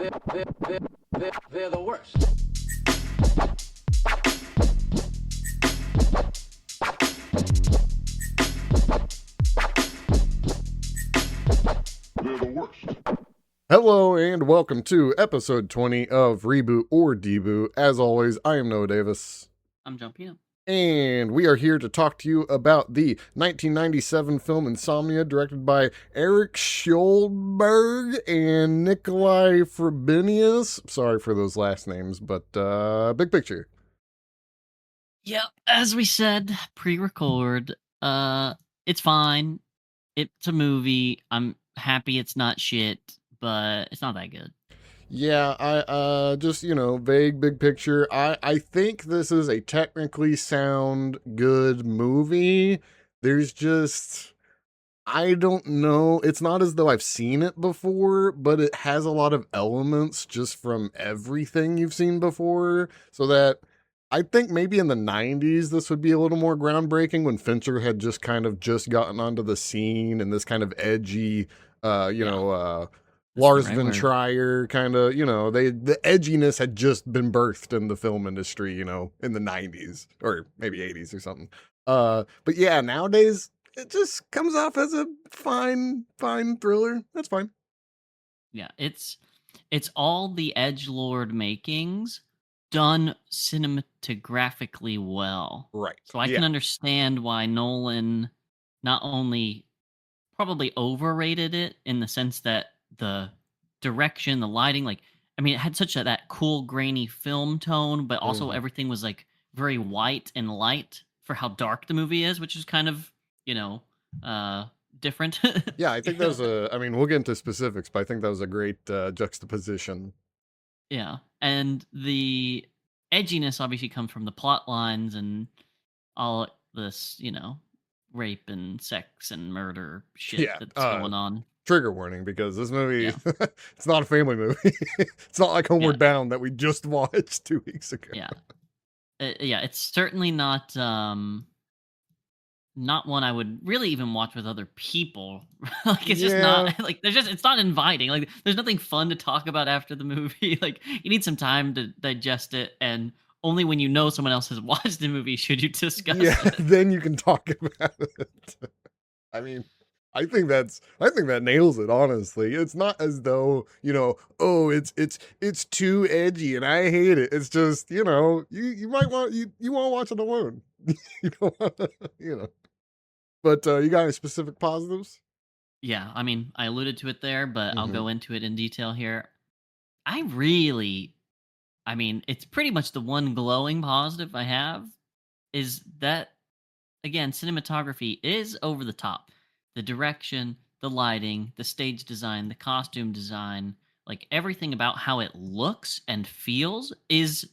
They're the worst. They're the worst. Hello and welcome to episode 20 of Reboot or Deboot. As always, I am Noah Davis. I'm John Pino. And we are here to talk to you about the 1997 film Insomnia, directed by Eric Schjolberg and Nikolai Frobenius. Sorry for those last names, but big picture. Yeah, as we said, pre-record. It's fine. It's a movie. I'm happy it's not shit, but it's not that good. Yeah, I just, vague big picture. I think this is a technically sound good movie. There's just I don't know. It's not as though I've seen it before, but it has a lot of elements just from everything you've seen before. So that I think maybe in the 90s this would be a little more groundbreaking when Fincher had just kind of just gotten onto the scene and this kind of edgy That's Lars the right von word. Trier kind of, the edginess had just been birthed in the film industry, in the 90s or maybe 80s or something. But yeah, nowadays it just comes off as a fine thriller. That's fine. Yeah, it's all the edgelord makings done cinematographically well. Right. So I can understand why Nolan not only probably overrated it in the sense that the direction, the lighting, it had such that cool grainy film tone, but also Mhm. everything was very white and light for how dark the movie is, which is kind of, different. Yeah, I think that was we'll get into specifics, but I think that was a great juxtaposition. Yeah. And the edginess obviously comes from the plot lines and all this, rape and sex and murder shit Yeah, that's going on. Trigger warning, because this movie, Yeah. it's not a family movie. It's not like Homeward Yeah. Bound that we just watched 2 weeks ago. Yeah. It's certainly not one I would really even watch with other people. It's just not it's not inviting. There's nothing fun to talk about after the movie. You need some time to digest it, and only when you know someone else has watched the movie should you discuss it. Then you can talk about it. I think that nails it, honestly. It's not as though, oh, it's too edgy and I hate it. It's just, you might want you want to watch it alone. You don't want But you got any specific positives? Yeah, I alluded to it there, but I'll Mhm. go into it in detail here. I really it's pretty much the one glowing positive I have is that, again, cinematography is over the top. The direction, the lighting, the stage design, the costume design, everything about how it looks and feels is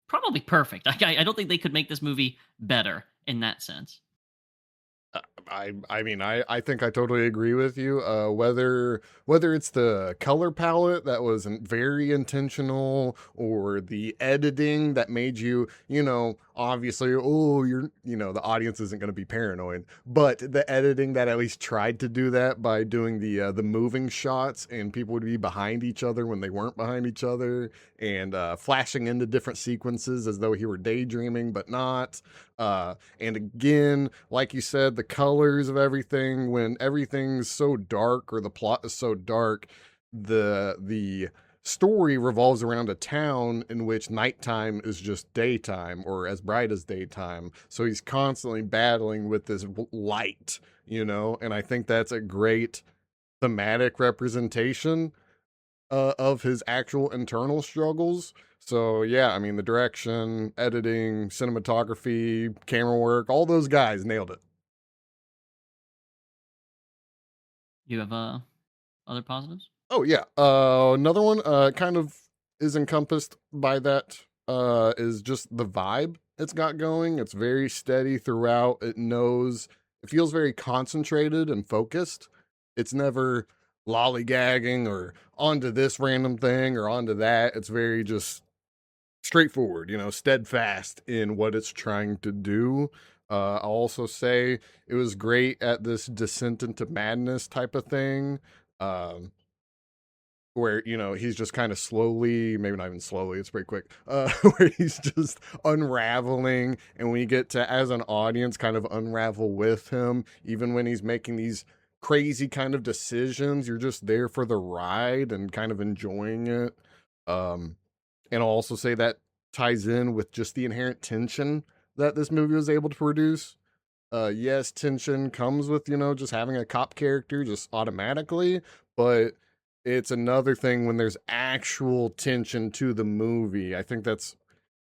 probably perfect. I don't think they could make this movie better in that sense. I think I totally agree with you. Whether it's the color palette that was very intentional, or the editing that made you, obviously, oh, the audience isn't going to be paranoid, but the editing that at least tried to do that by doing the moving shots and people would be behind each other when they weren't behind each other, and flashing into different sequences as though he were daydreaming but not. And again, like you said, the colors of everything, when everything's so dark or the plot is so dark, the story revolves around a town in which nighttime is just daytime or as bright as daytime. So he's constantly battling with this light, and I think that's a great thematic representation of his actual internal struggles. So yeah, the direction, editing, cinematography, camera work, all those guys nailed it. You have other positives? Oh yeah, another one kind of is encompassed by that is just the vibe it's got going. It's very steady throughout. It feels very concentrated and focused. It's never lollygagging or onto this random thing or onto that. It's very just straightforward, steadfast in what it's trying to do. I'll also say it was great at this descent into madness type of thing. Um, where he's just kind of slowly, maybe not even slowly, it's pretty quick, where he's just unraveling, and we get to, as an audience, kind of unravel with him, even when he's making these crazy kind of decisions. You're just there for the ride and kind of enjoying it. um and I'll also say that ties in with just the inherent tension that this movie was able to produce. Yes, tension comes with, just having a cop character just automatically, but it's another thing when there's actual tension to the movie. I think that's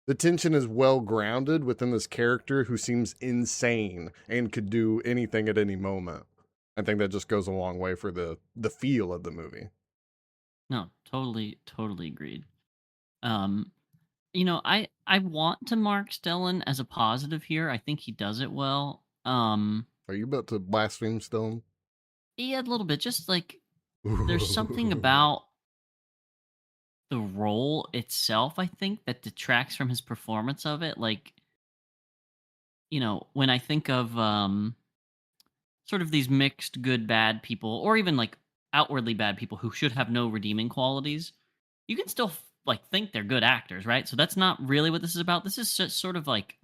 the tension is well grounded within this character who seems insane and could do anything at any moment. I think that just goes a long way for the feel of the movie. No, totally agreed. Um, I want to mark Stellan as a positive here. I think he does it well. Are you about to blaspheme Stone? Yeah, a little bit. Just like there's something about the role itself, I think, that detracts from his performance of it. Like, when I think of sort of these mixed good bad people, or even like outwardly bad people who should have no redeeming qualities, you can still like think they're good actors, right? So that's not really what this is about. This is just sort of like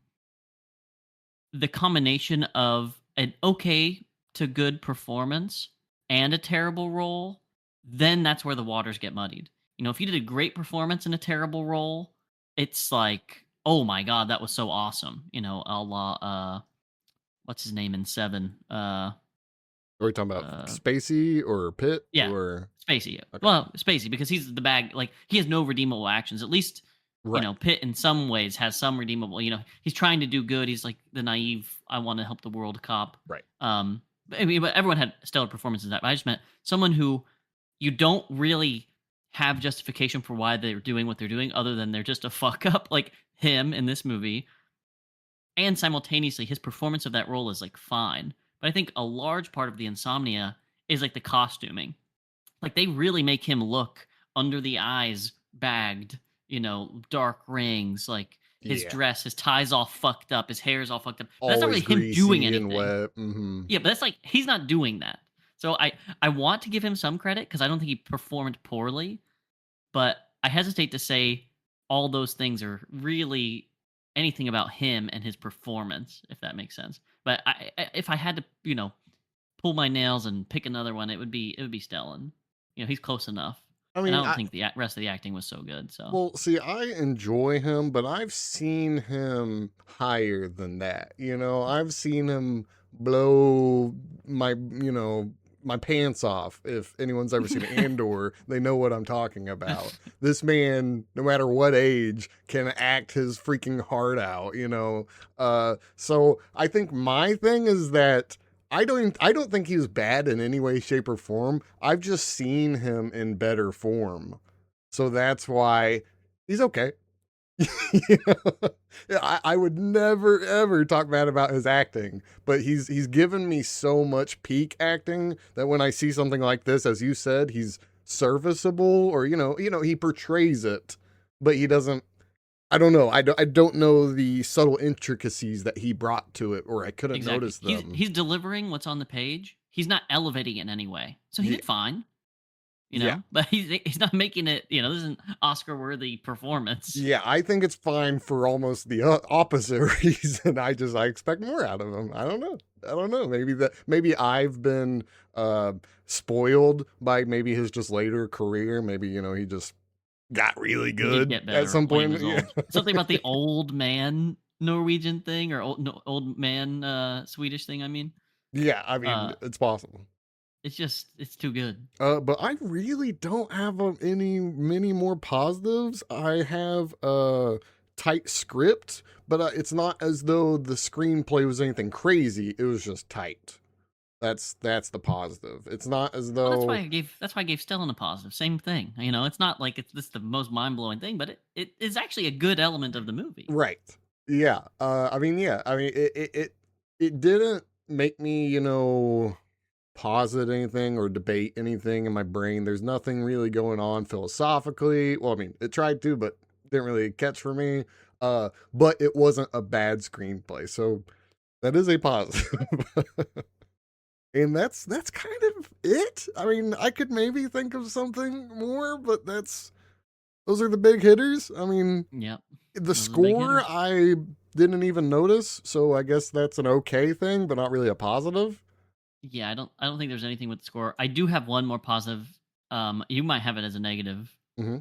the combination of an okay to good performance and a terrible role. Then that's where the waters get muddied. If you did a great performance in a terrible role, it's like, oh my god, that was so awesome. A la what's his name in Seven? Are we talking about Uh, Spacey or Pitt yeah, or Spacey. okay? Well, Spacey, because he's the bag. Like, he has no redeemable actions. At least, Right, Pitt in some ways has some redeemable. He's trying to do good. He's like the naive, I want to help the world cop. right. But everyone had stellar performances. That, but I just meant someone who you don't really have justification for why they're doing what they're doing, other than they're just a fuck up, like him in this movie. And simultaneously, his performance of that role is like fine. But I think a large part of the insomnia is like the costuming. Like, they really make him look under the eyes bagged, dark rings, like his Yeah, dress, his tie's all fucked up, his hair's all fucked up. But that's not always really him doing greasy and anything. wet. Yeah, but that's like he's not doing that. So I want to give him some credit because I don't think he performed poorly, but I hesitate to say all those things are really anything about him and his performance, if that makes sense. But if I had to, pull my nails and pick another one, it would be Stellan. He's close enough, I and I mean, don't think the rest of the acting was so good. So well, see, I enjoy him, but I've seen him higher than that. I've seen him blow my pants off. If anyone's ever seen Andor, they know what I'm talking about. This man, no matter what age, can act his freaking heart out. So I think my thing is that I don't think he was bad in any way, shape, or form. I've just seen him in better form. So that's why he's okay. You know? Yeah, I would never ever talk bad about his acting, but he's given me so much peak acting that when I see something like this, as you said, he's serviceable, or he portrays it, but he doesn't. I don't know. I don't know the subtle intricacies that he brought to it, or I couldn't exactly, notice he's them. he's delivering what's on the page. He's not elevating it in any way, so he Yeah, did fine. yeah, But he's not making it. This is an Oscar worthy performance. yeah. I think it's fine for almost the opposite reason. I expect more out of him. I don't know. I don't know. Maybe I've been uh spoiled by maybe his just later career. Maybe he just got really He did good get at better some when he point. was Yeah. old. Something about the old man Norwegian thing, or old no, old man Swedish thing. I mean, Yeah, I mean, uh, it's possible. it's too good. But I really don't have any many more positives. I have a tight script, but it's not as though the screenplay was anything crazy. It was just tight. That's the positive. It's not as Well, though that's why I gave Stellan a positive. Same thing. It's not like it's this the most mind blowing thing, but it is actually a good element of the movie. right. Yeah. I mean, yeah. I mean, it didn't make me posit anything or debate anything in my brain. There's nothing really going on philosophically. Well, I mean, it tried to, but didn't really catch for me. But it wasn't a bad screenplay, so that is a positive. And that's kind of it. I mean, I could maybe think of something more, but those are the big hitters. I mean, Yep. the Those are the big score hitters. I didn't even notice, so I guess that's an okay thing, but not really a positive. Yeah, I don't think there's anything with the score. I do have one more positive. You might have it as a negative. Mm-hmm.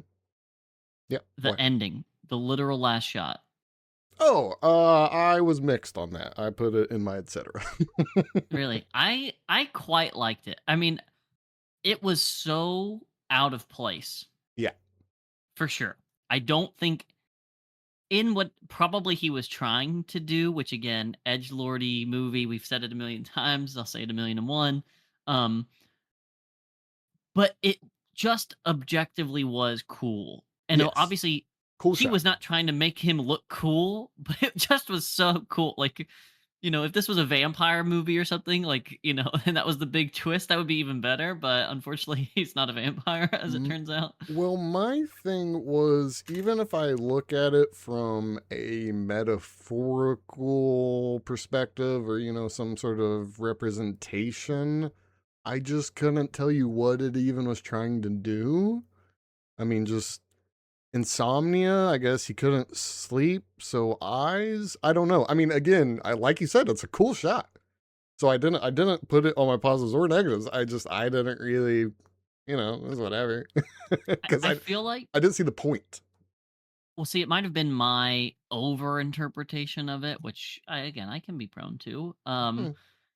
Yeah. The What? ending, the literal last shot. Oh, I was mixed on that. I put it in my etc. Really, I quite liked it. I mean, it was so out of place Yeah. for sure. I don't think in what probably he was trying to do, which again, edge lordy movie. We've said it a million times. I'll say it a million and one. Um, but it just objectively was cool. And Yes. obviously, Cool he shot. was not trying to make him look cool, but it just was so cool. Like, if this was a vampire movie or something, like, and that was the big twist, that would be even better. But unfortunately, he's not a vampire, as it M- turns out. Well, my thing was even if I look at it from a metaphorical perspective or, some sort of representation, I just couldn't tell you what it even was trying to do. I mean, just insomnia, I guess he couldn't sleep, so eyes, I don't know. I mean, again, I like you said, it's a cool shot. So I didn't put it on my positives or negatives. I didn't really, it was whatever. I, Cuz I I feel like, I didn't see the point. well, see, it might have been my over interpretation of it, which I can be prone to. Hmm,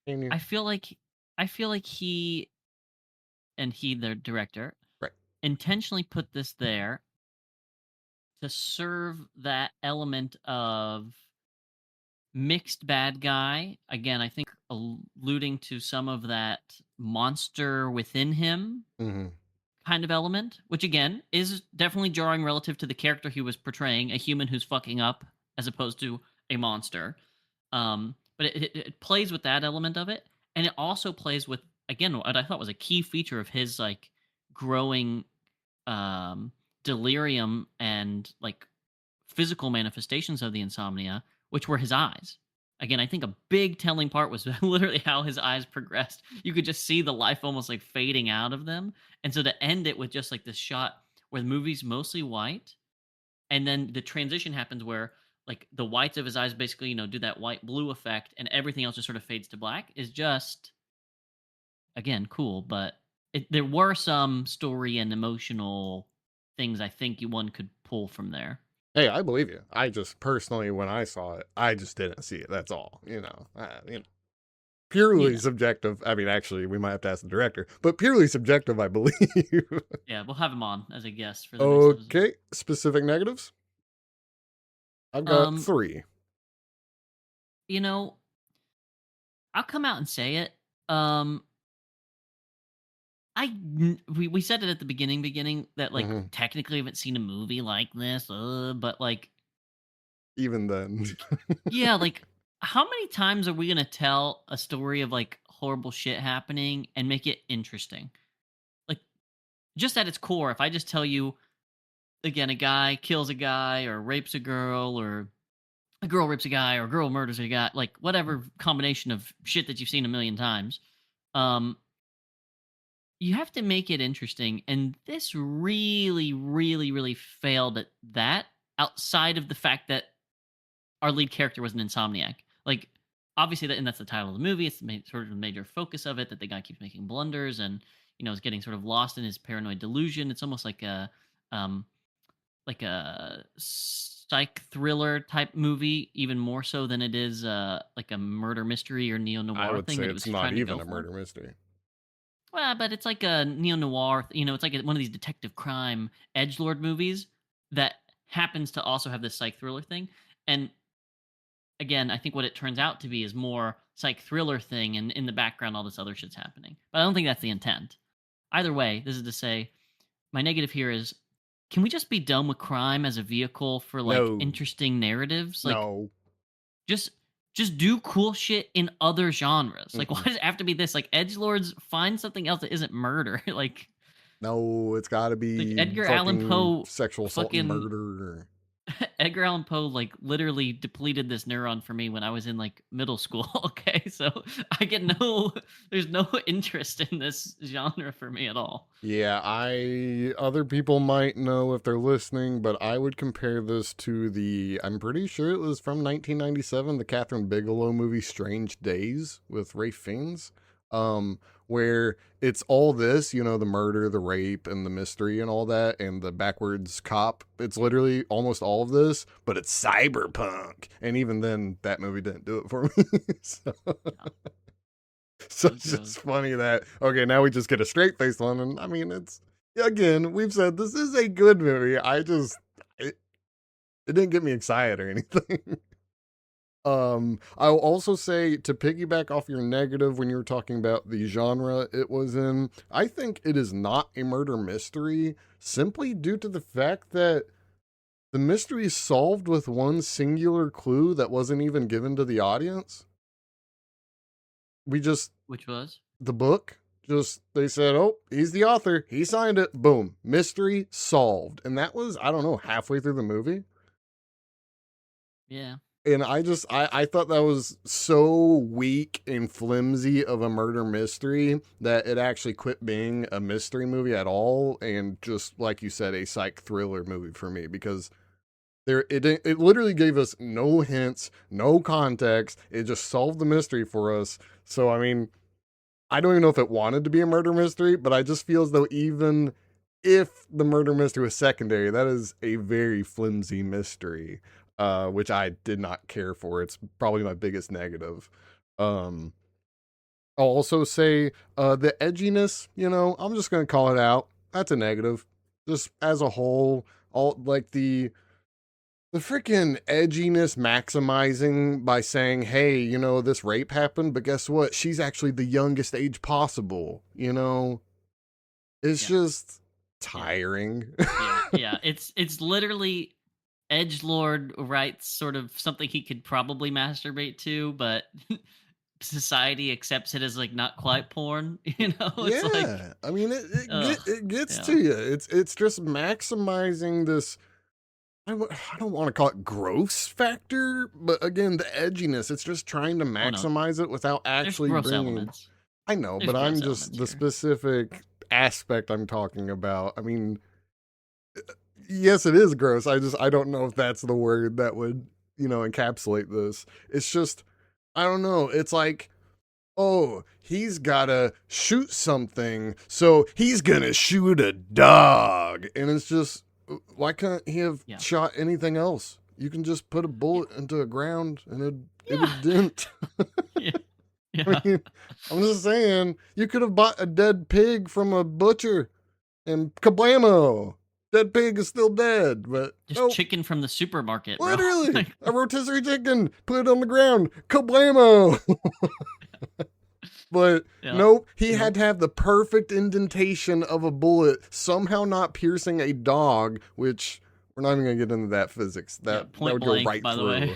and you I feel like, I feel like he, the director, right. intentionally put this there to serve that element of mixed bad guy. Again, I think alluding to some of that monster within him Mhm. kind of element, which again is definitely jarring relative to the character he was portraying, a human who's fucking up as opposed to a monster. But it plays with that element of it, and it also plays with, again, what I thought was a key feature of his like growing um delirium and like physical manifestations of the insomnia, which were his eyes. Again, I think a big telling part was literally how his eyes progressed. You could just see the life almost like fading out of them. And so to end it with just like this shot where the movie's mostly white, and then the transition happens where like the whites of his eyes basically, do that white blue effect and everything else just sort of fades to black is just, again, cool. But there were some story and emotional things I think one could pull from there. Hey, I believe you. I just personally when I saw it, I just didn't see it. That's all. Purely Yeah. subjective. I mean, actually, we might have to ask the director, but purely subjective, I believe. Yeah, we'll have him on as a guest for the next episode. Okay, specific negatives. I've got Um, three. you know, I'll come out and say it. Um, we said it at the beginning that like Hmm. technically we haven't seen a movie like this, but like Even then, yeah, like how many times are we gonna tell a story of like horrible shit happening and make it interesting? Like just at its core, if I just tell you again, a guy kills a guy or rapes a girl or a girl rapes a guy or a girl murders a guy, like whatever combination of shit that you've seen a million times. Um, you have to make it interesting, and this really, really, really failed at that. Outside of the fact that our lead character was an insomniac, like obviously and that's the title of the movie. It's sort of the major focus of it that the guy keeps making blunders and is getting sort of lost in his paranoid delusion. It's almost um, like a psych thriller type movie, even more so than it is like a murder mystery or neo I noir would thing say that it it's was not trying to even go a for. murder mystery. Well, but it's like a neo noir. It's like one of these detective crime edge lord movies that happens to also have this psych thriller thing. And again, I think what it turns out to be is more psych thriller thing, and in the background, all this other shit's happening. But I don't think that's the intent. Either way, this is to say, my negative here is, can we just be done with crime as a vehicle for like No, interesting narratives? Like no. just just do cool shit in other genres. Like why Mm-mm. does it have to be this? Like edgelords, find something else that isn't murder. No, it's got to like be Edgar Allan fucking Poe sexual assault and fucking murder. Edgar Allan Poe like literally depleted this neuron for me when I was in like middle school. Okay, so I get no, there's no interest in this genre for me at all. Yeah, I other people might know if they're listening, but I would compare this to I'm pretty sure it was from 1997, the Catherine Bigelow movie Strange Days with Rafe Fiennes, where it's all this, the murder, the rape, and the mystery and all that, and the backwards cop. It's literally almost all of this, but it's cyberpunk. And even then, that movie didn't do it for me. So Yeah, so goes it's goes. just funny that okay, now we just get a straight faced one, and I mean, it's again, we've said this is a good movie. It didn't get me excited or anything. I'll also say to piggyback off your negative when you were talking about the genre it was in, I think it is not a murder mystery simply due to the fact that the mystery is solved with one singular clue that wasn't even given to the audience. We just Which was? the book. Just they said, "Oh, he's the author. He signed it. Boom, mystery solved." And that was I don't know halfway through the movie. Yeah. And I thought that was so weak and flimsy of a murder mystery that it actually quit being a mystery movie at all, and just like you said, a psych thriller movie for me because it literally gave us no hints, no context. It just solved the mystery for us. So I mean, I don't even know if it wanted to be a murder mystery, but I just feel as though even if the murder mystery was secondary, that is a very flimsy mystery, which I did not care for. It's probably my biggest negative. Um, I'll also say the edginess, I'm just going to call it out. That's a negative. Just as a whole, all like the freaking edginess maximizing by saying, hey, this rape happened, but guess what? She's actually the youngest age possible. It's Yeah. just Yeah. tiring. Yeah. Yeah. It's literally Edge Lord writes sort of something he could probably masturbate to, but society accepts it as like not quite porn. It's like, Yeah. I mean, ugh, it gets yeah. to you. It's just maximizing this. I don't want to call it gross factor, but again, the edginess. It's just trying to Oh no, maximize it without there's actually gross bringing. elements. I know, There's but gross I'm just elements the here. specific aspect I'm talking about. I mean, yes, it is gross. I don't know if that's the word that would, encapsulate this. It's just I don't know. It's like, oh, he's gotta shoot something, so he's gonna shoot a dog. And it's just why can't he have Yeah. shot anything else? You can just put a Yeah. bullet into a ground and it Yeah. would dent. Yeah. I Yeah. mean, I'm just saying, you could have bought a dead pig from a butcher and kablamo. Dead pig is still dead, but Just nope. chicken from the supermarket, bro. Literally, Like, a rotisserie chicken, put it on the ground, kablamo. But yeah. nope, he had Nope. to have the perfect indentation of a bullet, somehow not piercing a dog, which we're not even gonna get into that physics. Yeah. That Point would go blank, right by the way, through.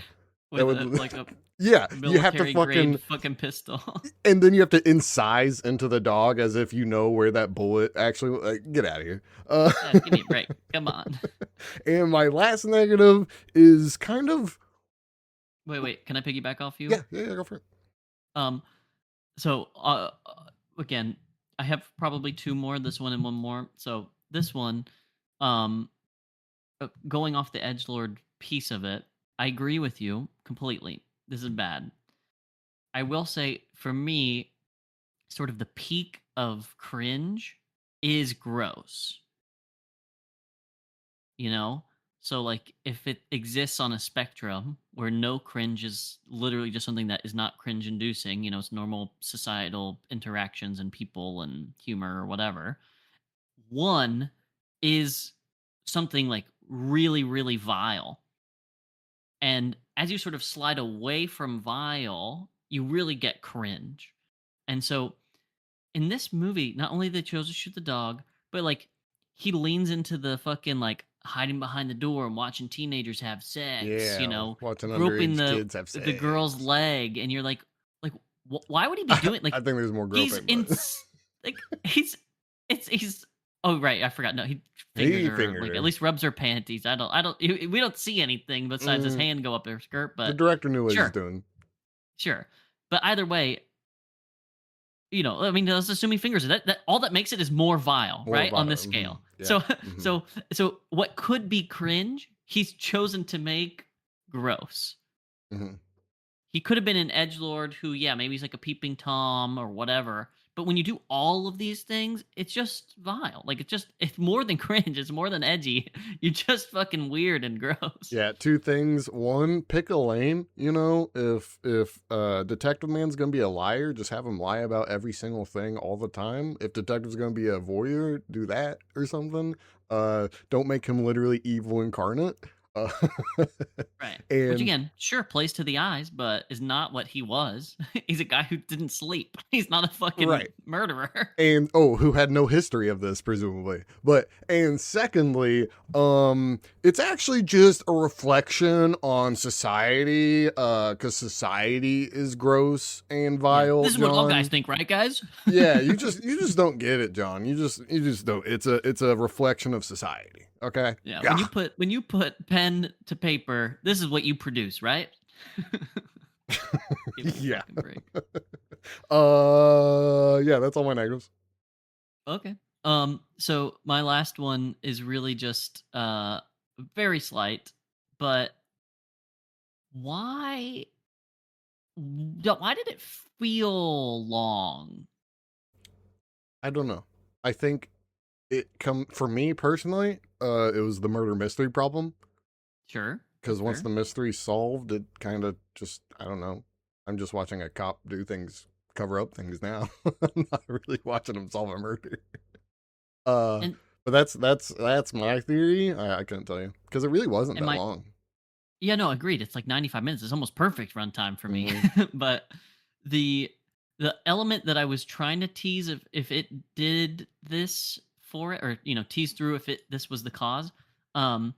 That with would, a like a yeah, you have to military grade fucking, fucking pistol. and then you have to incise into the dog as if you know where that bullet actually. Like, get out of here. Yeah, give me a break. Come on. And my last negative is kind of Wait. Can I piggyback off you? yeah, go for it. Um. So, again, I have probably two more. This one and one more. So this one, um, going off the edge lord piece of it, I agree with you completely. This is bad. I will say, for me, sort of the peak of cringe is gross. You know? So like if it exists on a spectrum where no cringe is literally just something that is not cringe inducing, it's normal societal interactions and people and humor or whatever. One is something like really, really vile. And as you sort of slide away from vile, you really get cringe. And so in this movie, not only they chose to shoot the dog, but like he leans into the fucking like hiding behind the door and watching teenagers have sex, Yeah, watching groping underage kids have the girl's sex. leg, and you're like why would he be doing I like think there's more he's groping, in but like he's he's Oh, right, I forgot. No, he fingers He her, fingered like, at her. least rubs her panties. I don't we don't see anything besides his Mm, hand go up her skirt, the but director knew what he's sure, doing. sure. But either way, I mean, let's assume he fingers it. That all that makes it is more vile, More right? On violent. this scale. Yeah. So Hmm. so what could be cringe, he's chosen to make gross. Hmm. He could have been an edge lord who, yeah, maybe he's like a peeping tom or whatever. But when you do all of these things, it's just vile. Like it's more than cringe. It's more than edgy. You're just fucking weird and gross. Yeah, two things. One, pick a lane. If Detective Man's gonna be a liar, just have him lie about every single thing all the time. If Detective's gonna be a voyeur, do that or something. Don't make him literally evil incarnate. Uh, Right. Which and again, sure, plays to the eyes, but is not what he was. He's a guy who didn't sleep. He's not a fucking right. murderer. And who had no history of this presumably. But and secondly, it's actually just a reflection on society, cuz society is gross and Yeah. vile, This is what all guys John. think, right, guys? Yeah, you just don't get it, John. You just don't. It's a reflection of society. Okay? Yeah. Yeah. When you put pen to paper, this is what you produce, right? Give me a Yeah. fucking break. Yeah, that's all my negatives. Okay. So my last one is really just very slight, but why why did it feel long? I don't know. I think it come for me personally, it was the murder mystery problem. Sure. Because That's once fair. the mystery's solved, it kind of just, I don't know. I'm just watching a cop do things, cover up things now. I'm not really watching him solve a murder. Uh, And but that's my theory. I couldn't tell you because it really wasn't and that my long. yeah, no, agreed. It's like 95 minutes. It's almost perfect runtime for me. Hmm. But the the element that I was trying to tease if it did this for it, or tease through if it this was the cause, um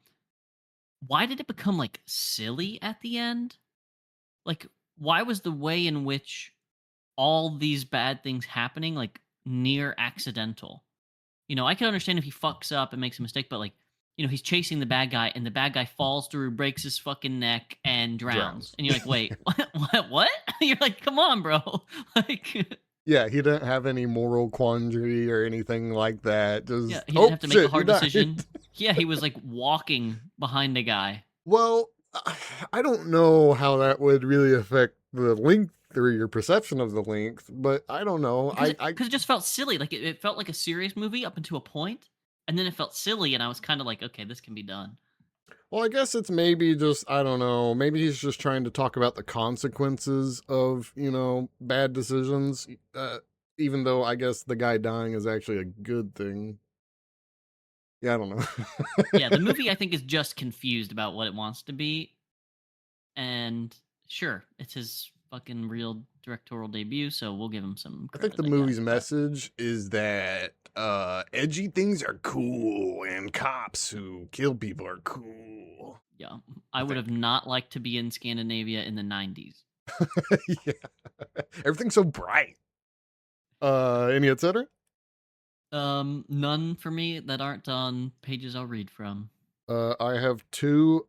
why did it become like silly at the end? Like, why was the way in which all these bad things happening like near accidental? I can understand if he fucks up and makes a mistake, but like, he's chasing the bad guy and the bad guy falls through, breaks his fucking neck, and drowns. Drowns. And you're like, wait, what? You're like, come on, bro. Like, Yeah, he didn't have any moral quandary or anything like that. yeah, Just, he didn't oh have to make a shit, you hard died. decision. Yeah, he was like walking behind a guy. Well, I don't know how that would really affect the length or your perception of the length, but I don't know. Because it just felt silly. Like it felt like a serious movie up until a point, and then it felt silly, and I was kind of like, okay, this can be done. Well, I guess it's maybe just, I don't know, maybe he's just trying to talk about the consequences of, bad decisions, even though I guess the guy dying is actually a good thing. Yeah, I don't Yeah, the know. movie I think is just confused about what it wants to be, and sure, it's his fucking real directorial debut, so we'll give him some I think credit, the I guess. movie's But message is that edgy things are cool and cops who kill people are cool. yeah, I I would have think. not liked to be in Scandinavia in the '90s. Yeah. Everything's so bright. Any etc. None for me that aren't on pages I'll read from. I have two.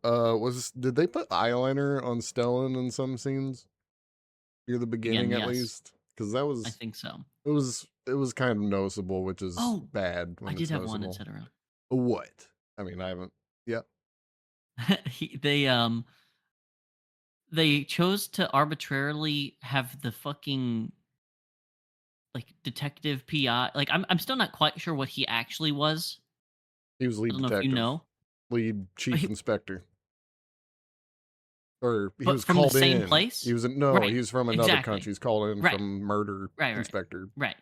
Did they put eyeliner on Stellan in some scenes near the Again, beginning at yes, least? Because that I was think so. it was kind of noticeable, which is Oh, bad I when did it's have one, noticeable. etc. What? I mean, I haven't. Yeah. They chose to arbitrarily have the fucking like detective PI. Like I'm still not quite sure what he actually was. He was I lead don't know if you detective, know, lead but chief inspector, or he but was from the called same in. place. He was no, Right. he was from another Exactly. country. He's called in Right. from murder Right. Right. inspector. Right.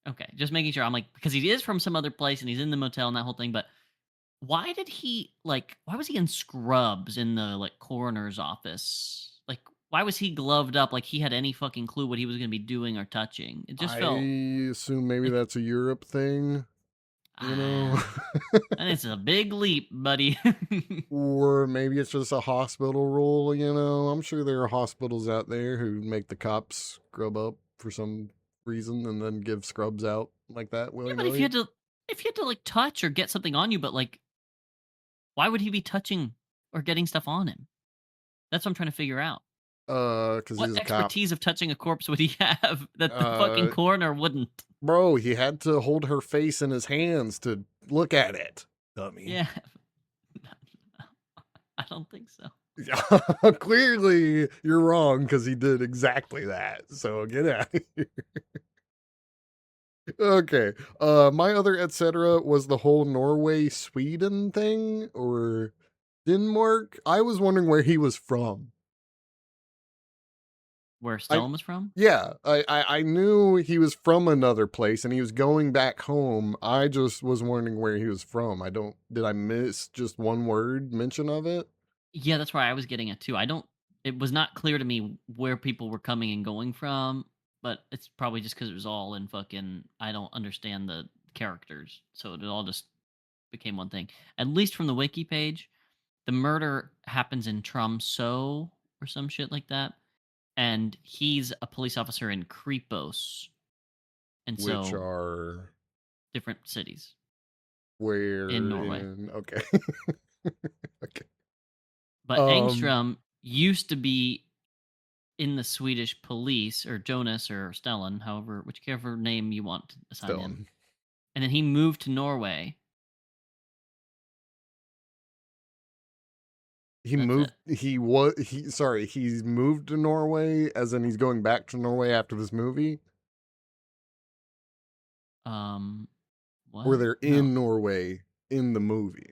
Okay. Just making sure. I'm like because he is from some other place and he's in the motel and that whole thing. But why did he like? Why was he in scrubs in the like coroner's office? Like why was he gloved up like he had any fucking clue what he was going to be doing or touching? It just I felt assume maybe like that's a Europe thing, you know. ah, and it's a big leap, buddy. Or maybe it's just a hospital rule, you know. I'm sure there are hospitals out there who make the cops scrub up for some reason and then give scrubs out like that Yeah, willy but if you nilly. had to if he had to like touch or get something on you, but like, why would he be touching or getting stuff on him? That's what I'm trying to figure out. Because What he's a cop. expertise of touching a corpse would he have that the fucking Uh, coroner wouldn't? bro, he had to hold her face in his hands to look at it. Dummy. Yeah, I don't think so. Clearly, you're wrong because he did exactly that. So get out of here. Okay. My other etc. was the whole Norway Sweden thing or Denmark. I was wondering where he was from. Where I Stellan was from? Yeah, I knew he was from another place and he was going back home. I just was wondering where he was from. I don't did I miss just one word mention of it? Yeah, that's where I was getting at too. I don't. It was not clear to me where people were coming and going from, but it's probably just because it was all in fucking. I don't understand the characters, so it all just became one thing. At least from the wiki page, the murder happens in Tromsø or some shit like that, and he's a police officer in Kripos, and Which so are different cities in where Norway. in okay. Okay. But Um Angstrom used to be in the Swedish police, or Jonas or Stellan, however, whichever name you want to assign still him. And then he moved to Norway. he That's it. moved he sorry, he's moved to Norway as in he's going back to Norway after this movie Um, or what? they're No, in Norway in the movie.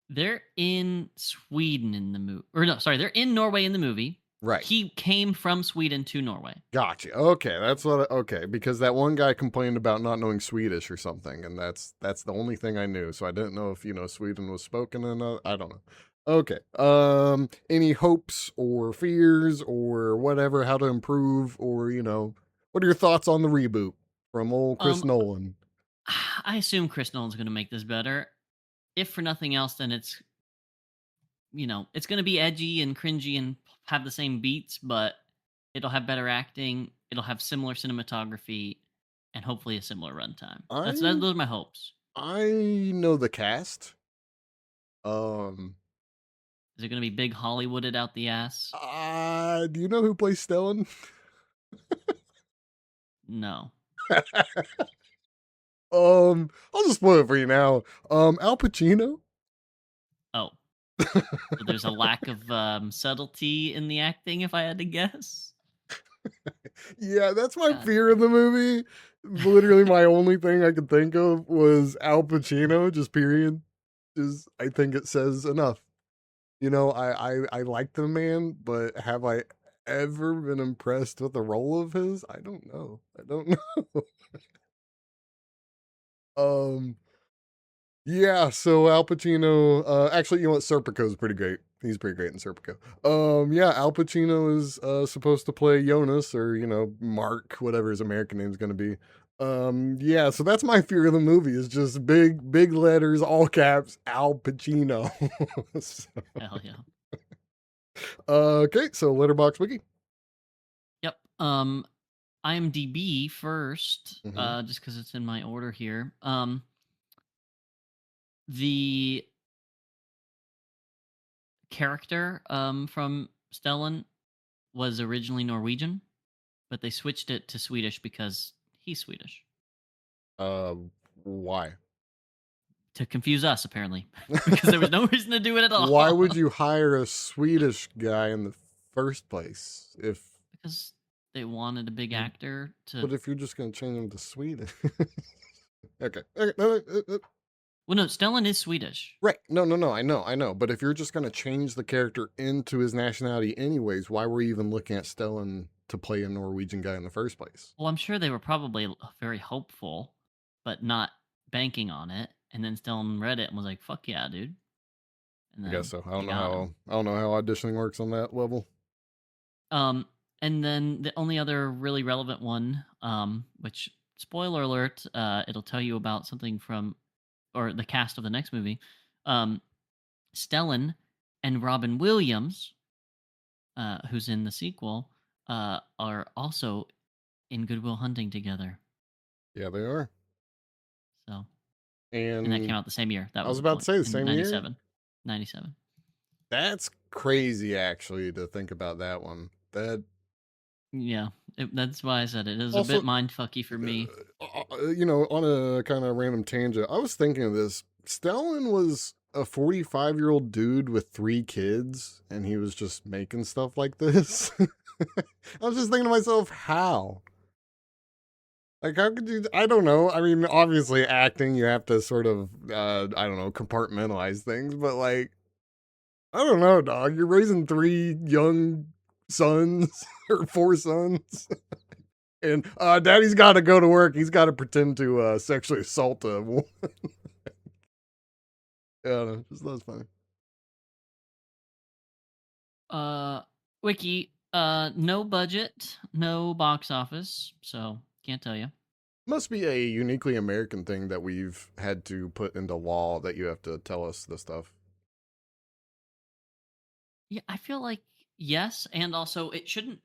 they're in Sweden in the movie. Or no, sorry, they're in Norway in the movie. Right. He came from Sweden to Norway Gotcha. Okay, that's what. Okay, because that one guy complained about not knowing Swedish or something, and that's the only thing I knew. So I didn't know if Sweden was spoken in. I don't know. Okay. Any hopes or fears or whatever? How to improve or what are your thoughts on the reboot from old Chris Um, Nolan? I assume Chris Nolan's going to make this better. If for nothing else, then it's going to be edgy and cringy and have the same beats, but it'll have better acting. It'll have similar cinematography, and hopefully a similar runtime. I Those are my hopes. I know the cast. Um, Is it going to be big Hollywooded out the ass? do you know who plays Stellan? No. I'll just spoil it for you now. Al Pacino. Oh, so there's a lack of subtlety in the acting, if I had to guess. Yeah, that's my God fear in the damn. movie. Literally, my only thing I could think of was Al Pacino. Just period. Just I think it says enough. I like the man, but have I ever been impressed with a role of his? I don't know. I don't know. um, Yeah, so Al Pacino, actually, you know what? Serpico's pretty great. He's pretty great in Serpico. Yeah, Al Pacino is supposed to play Jonas or Mark, whatever his American name's gonna be. Yeah, so that's my fear of the movie is just big letters, all caps, Al Pacino. So, Hell yeah. okay, so Letterbox Wiki. Yep. IMDb first, Mm-hmm. just because it's in my order here. The character from Stellan was originally Norwegian, but they switched it to Swedish because he's Swedish Uh, why? to confuse us, apparently, because there was no reason to do it at Why all. would you hire a Swedish guy in the first place if Because they wanted a big actor to. But if you're just going to change him to Sweden. Okay. Okay. No, Well, no, Stellan is Swedish. right. No. I know. But if you're just going to change the character into his nationality anyways, why were you even looking at Stellan to play a Norwegian guy in the first place? Well, I'm sure they were probably very hopeful, but not banking on it. And then Stellan read it and was like, "Fuck yeah, dude!" And I guess then so. they got him. I don't know how auditioning works on that level. Um, and then the only other really relevant one, which spoiler alert, it'll tell you about something from or the cast of the next movie. Um, Stellan and Robin Williams, who's in the sequel, are also in Goodwill Hunting together. Yeah, they are. So and that came And out the same year. That I was was the about to point say the in same year. 97. 97. That's crazy, actually, to think about that one. That Yeah, that's why I said it. It was a also, bit mindfucky for me. on a kind of random tangent, I was thinking of this. Stellan was a 45-year-old dude with 3 kids, and he was just making stuff like this. I was just thinking to myself, how? Like, how could you? I don't know. I mean, obviously, acting, you have to sort of, I don't know, compartmentalize things, but like, I don't know, dog. You're raising 3 young sons or 4 sons. And daddy's got to go to work. He's got to pretend to sexually assault a woman. Yeah, just that's funny. Uh, Wiki. No budget, no box office, so can't tell you. Must be a uniquely American thing that we've had to put into law that you have to tell us this stuff. Yeah, I feel like yes, and also it shouldn't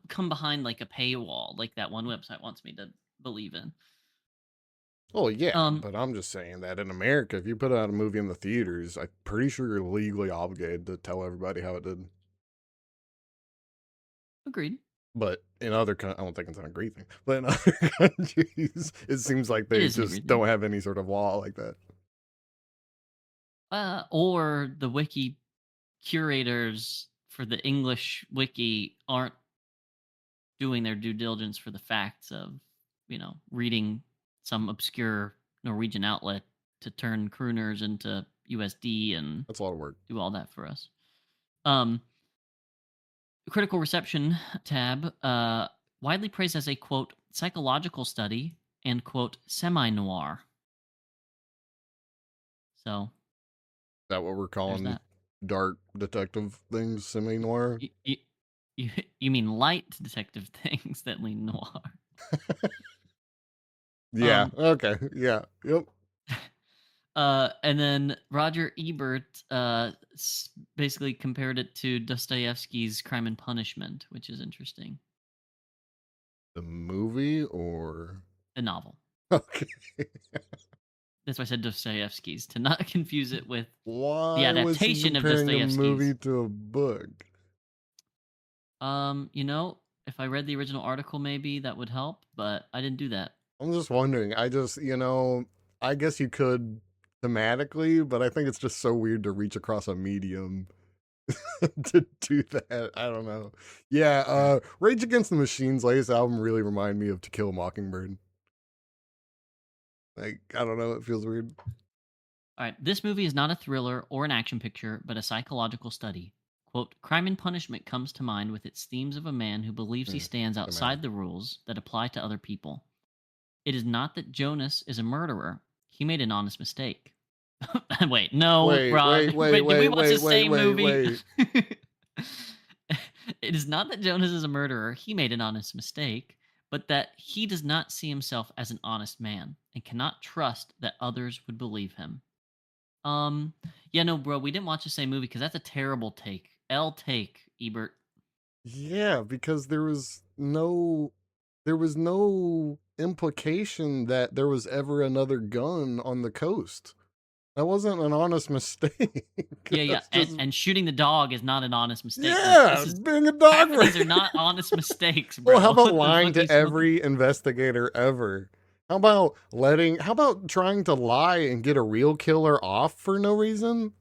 come behind like a paywall like that one website wants me to believe in. Oh yeah, Um, but I'm just saying that in America, if you put out a movie in the theaters, I'm pretty sure you're legally obligated to tell everybody how it did. Agreed. But in other I don't think it's an great thing. But in other countries, it seems like It they isn't a just great thing. don't have any sort of law like that. Or the wiki curators for the English wiki aren't doing their due diligence for the facts of, reading some obscure Norwegian outlet to turn crooners into USD and That's a lot of work. do all that for us. Um, Critical reception tab, widely praised as a quote psychological study and quote semi noir. So Is that what we're there's calling that. dark detective things, semi noir? You, you mean light detective things that lean noir? Yeah. Um, Okay. Yeah. Yep. and then Roger Ebert basically compared it to Dostoevsky's Crime and Punishment, which is interesting. The movie or The novel. okay. That's why I said Dostoevsky's to not confuse it with the Why was he adaptation of comparing a movie Dostoevsky's. to a book? If I read the original article, maybe that would help, but I didn't do that. I'm just wondering. I just, I guess you could thematically, but I think it's just so weird to reach across a medium to do that. I don't know. Yeah, Right. Rage Against the Machine's latest album really reminded me of To Kill a Mockingbird. Like, I don't know, it feels weird. All right. This movie is not a thriller or an action picture, but a psychological study. Quote, Crime and Punishment comes to mind with its themes of a man who believes he stands Imagine. outside the rules that apply to other people. It is not that Jonas is a murderer. He made an honest mistake. Wait, no, Wait, wait, Rod. wait, Wait, did we wait, watch the wait, wait, same wait, movie? wait. It is not that Jonas is a murderer. He made an honest mistake, but that he does not see himself as an honest man and cannot trust that others would believe him. Um, yeah, no, bro, we didn't watch the same movie because that's a terrible take. L take, Ebert. Yeah, because there was no implication that there was ever another gun on the coast. That wasn't an honest mistake. Yeah, yeah, That's and just and shooting the dog is not an honest mistake. Like this yeah, is being a dog. half of these are not honest mistakes, Well, how bro. about What the lying fuck are you to smoking? every investigator ever? How about trying to lie and get a real killer off for no reason?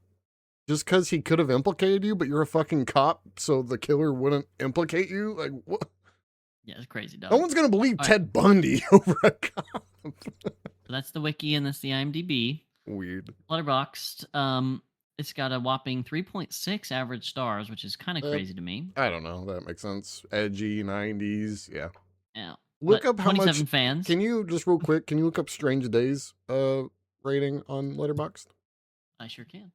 Just because he could have implicated you, but you're a fucking cop, so the killer wouldn't implicate you? Like, what? Yeah, it's crazy, No dog. one's gonna believe All right, Ted Bundy over a cop. so that's the wiki and that's the IMDb. Weird. Letterboxd, it's got a whopping 3.6 average stars, which is kind of Uh, crazy to me. I don't know. That makes sense. Edgy 90s. Yeah. Yeah, Look but up how much. 27 fans. Can you just real quick? Can you look up Strange Days rating on Letterboxd? I sure can.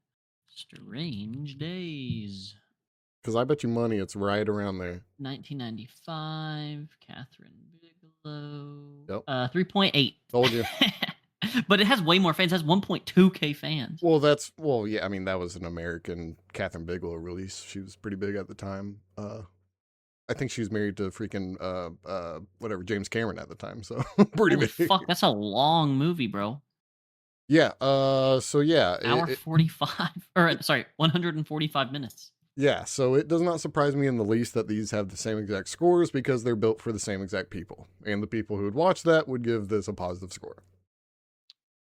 Strange Days. Because I bet you money it's right around there. 1995. Catherine Bigelow. Yep. 3.8. Told you. But it has way more fans. It has 1.2K fans. Well, yeah. I mean, that was an American Catherine Bigelow release. She was pretty big at the time. I think she was married to freaking whatever James Cameron at the time. So pretty Holy big. fuck, that's a long movie, bro. Yeah. So yeah, Hour 45, or sorry, 145 minutes. yeah. So it does not surprise me in the least that these have the same exact scores because they're built for the same exact people, and the people who would watch that would give this a positive score.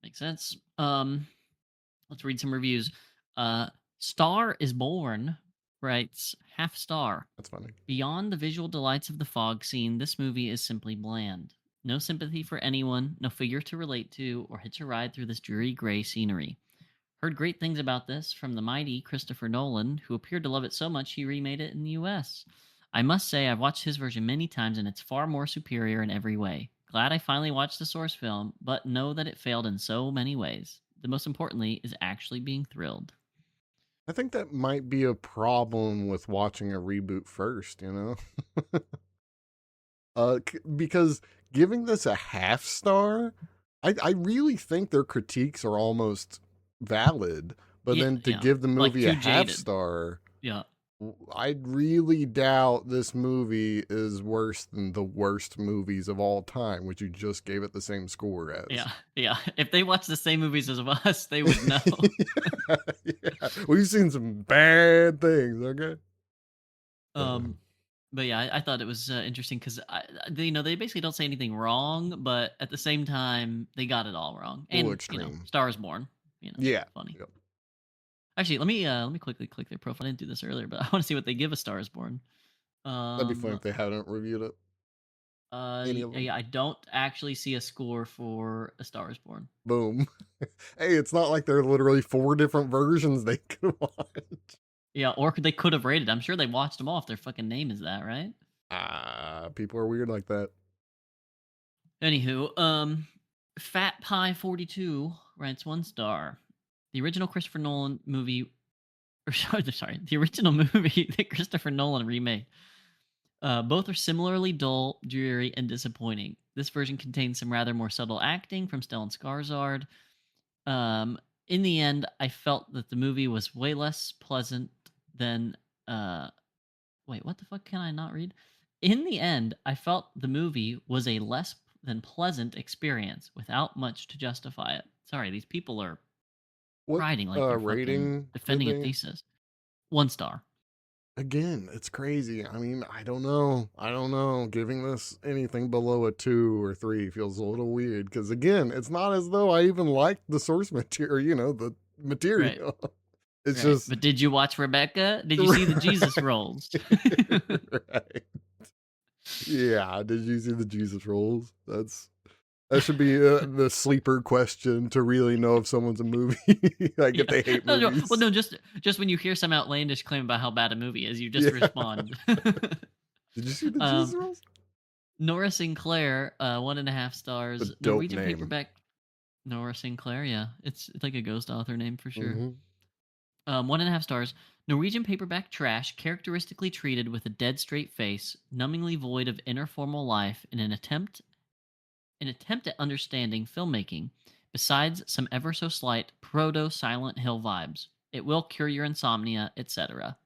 Makes sense. Let's read some reviews. Uh, Star is Born writes half star. That's funny. Beyond the visual delights of the fog scene, this movie is simply bland. No sympathy for anyone, no figure to relate to, or hitch a ride through this dreary gray scenery. Heard great things about this from the mighty Christopher Nolan, who appeared to love it so much he remade it in the US. I must say, I've watched his version many times and it's far more superior in every way. Glad I finally watched the source film, but know that it failed in so many ways. The most importantly is actually being thrilled. I think that might be a problem with watching a reboot first, because giving this a half star, I really think their critiques are almost valid, but Yeah, then to yeah. give the Like movie a too half jaded. star, Yeah. I really doubt this movie is worse than the worst movies of all time, which you just gave it the same score as. Yeah. Yeah. If they watch the same movies as us, they would know. Yeah. We've seen some bad things, okay? um but yeah, I thought it was interesting because they basically don't say anything wrong, but at the same time, they got it all wrong. A little And extreme. Star is Born. Yeah. Funny. Yep. Actually, let me quickly click their profile. I didn't do this earlier, but I want to see what they give a Star is Born. That'd be fun Um, if they hadn't reviewed it. Any of them. yeah, I don't actually see a score for A Star is Born. Boom. Hey, it's not like there are literally 4 different versions they could watch. Yeah, or they could have rated. I'm sure they watched them all if their fucking name is that, right? People are weird like that. Anywho, Fat Pie 42 writes 1 star. The original Christopher Nolan movie, or sorry, the original movie that Christopher Nolan remade. Both are similarly dull, dreary, and disappointing. This version contains some rather more subtle acting from Stellan Skarsgård. In the end, I felt that the movie was way less pleasant than. Wait, what the fuck can I not read? In the end, I felt the movie was a less than pleasant experience without much to justify it. Sorry, these people are What writing like they're fucking rating did defending a they? thesis. 1 star. Again, it's crazy. I mean, I don't know. I don't know. Giving this anything below a 2 or 3 feels a little weird because, again, it's not as though I even liked the source material, the Right, material. It's right. just. But did you watch Rebecca? Did you see the Jesus Right. rolls? Right. Yeah. Did you see the Jesus rolls? That should be the sleeper question to really know if someone's a movie, like if Yeah. they hate No, no. Well, movies. no. Just when you hear some outlandish claim about how bad a movie is, you just Yeah. respond. Did you see the Jesus um, rolls? Nora Sinclair, 1.5 A stars. dope Norwegian name. paperback. Nora Sinclair. Yeah, it's like a ghost author name for sure. Hmm. 1.5 stars. Norwegian paperback trash, characteristically treated with a dead straight face, numbingly void of inner formal life, in an attempt at understanding filmmaking, besides some ever so slight proto Silent Hill vibes. It will cure your insomnia, etc.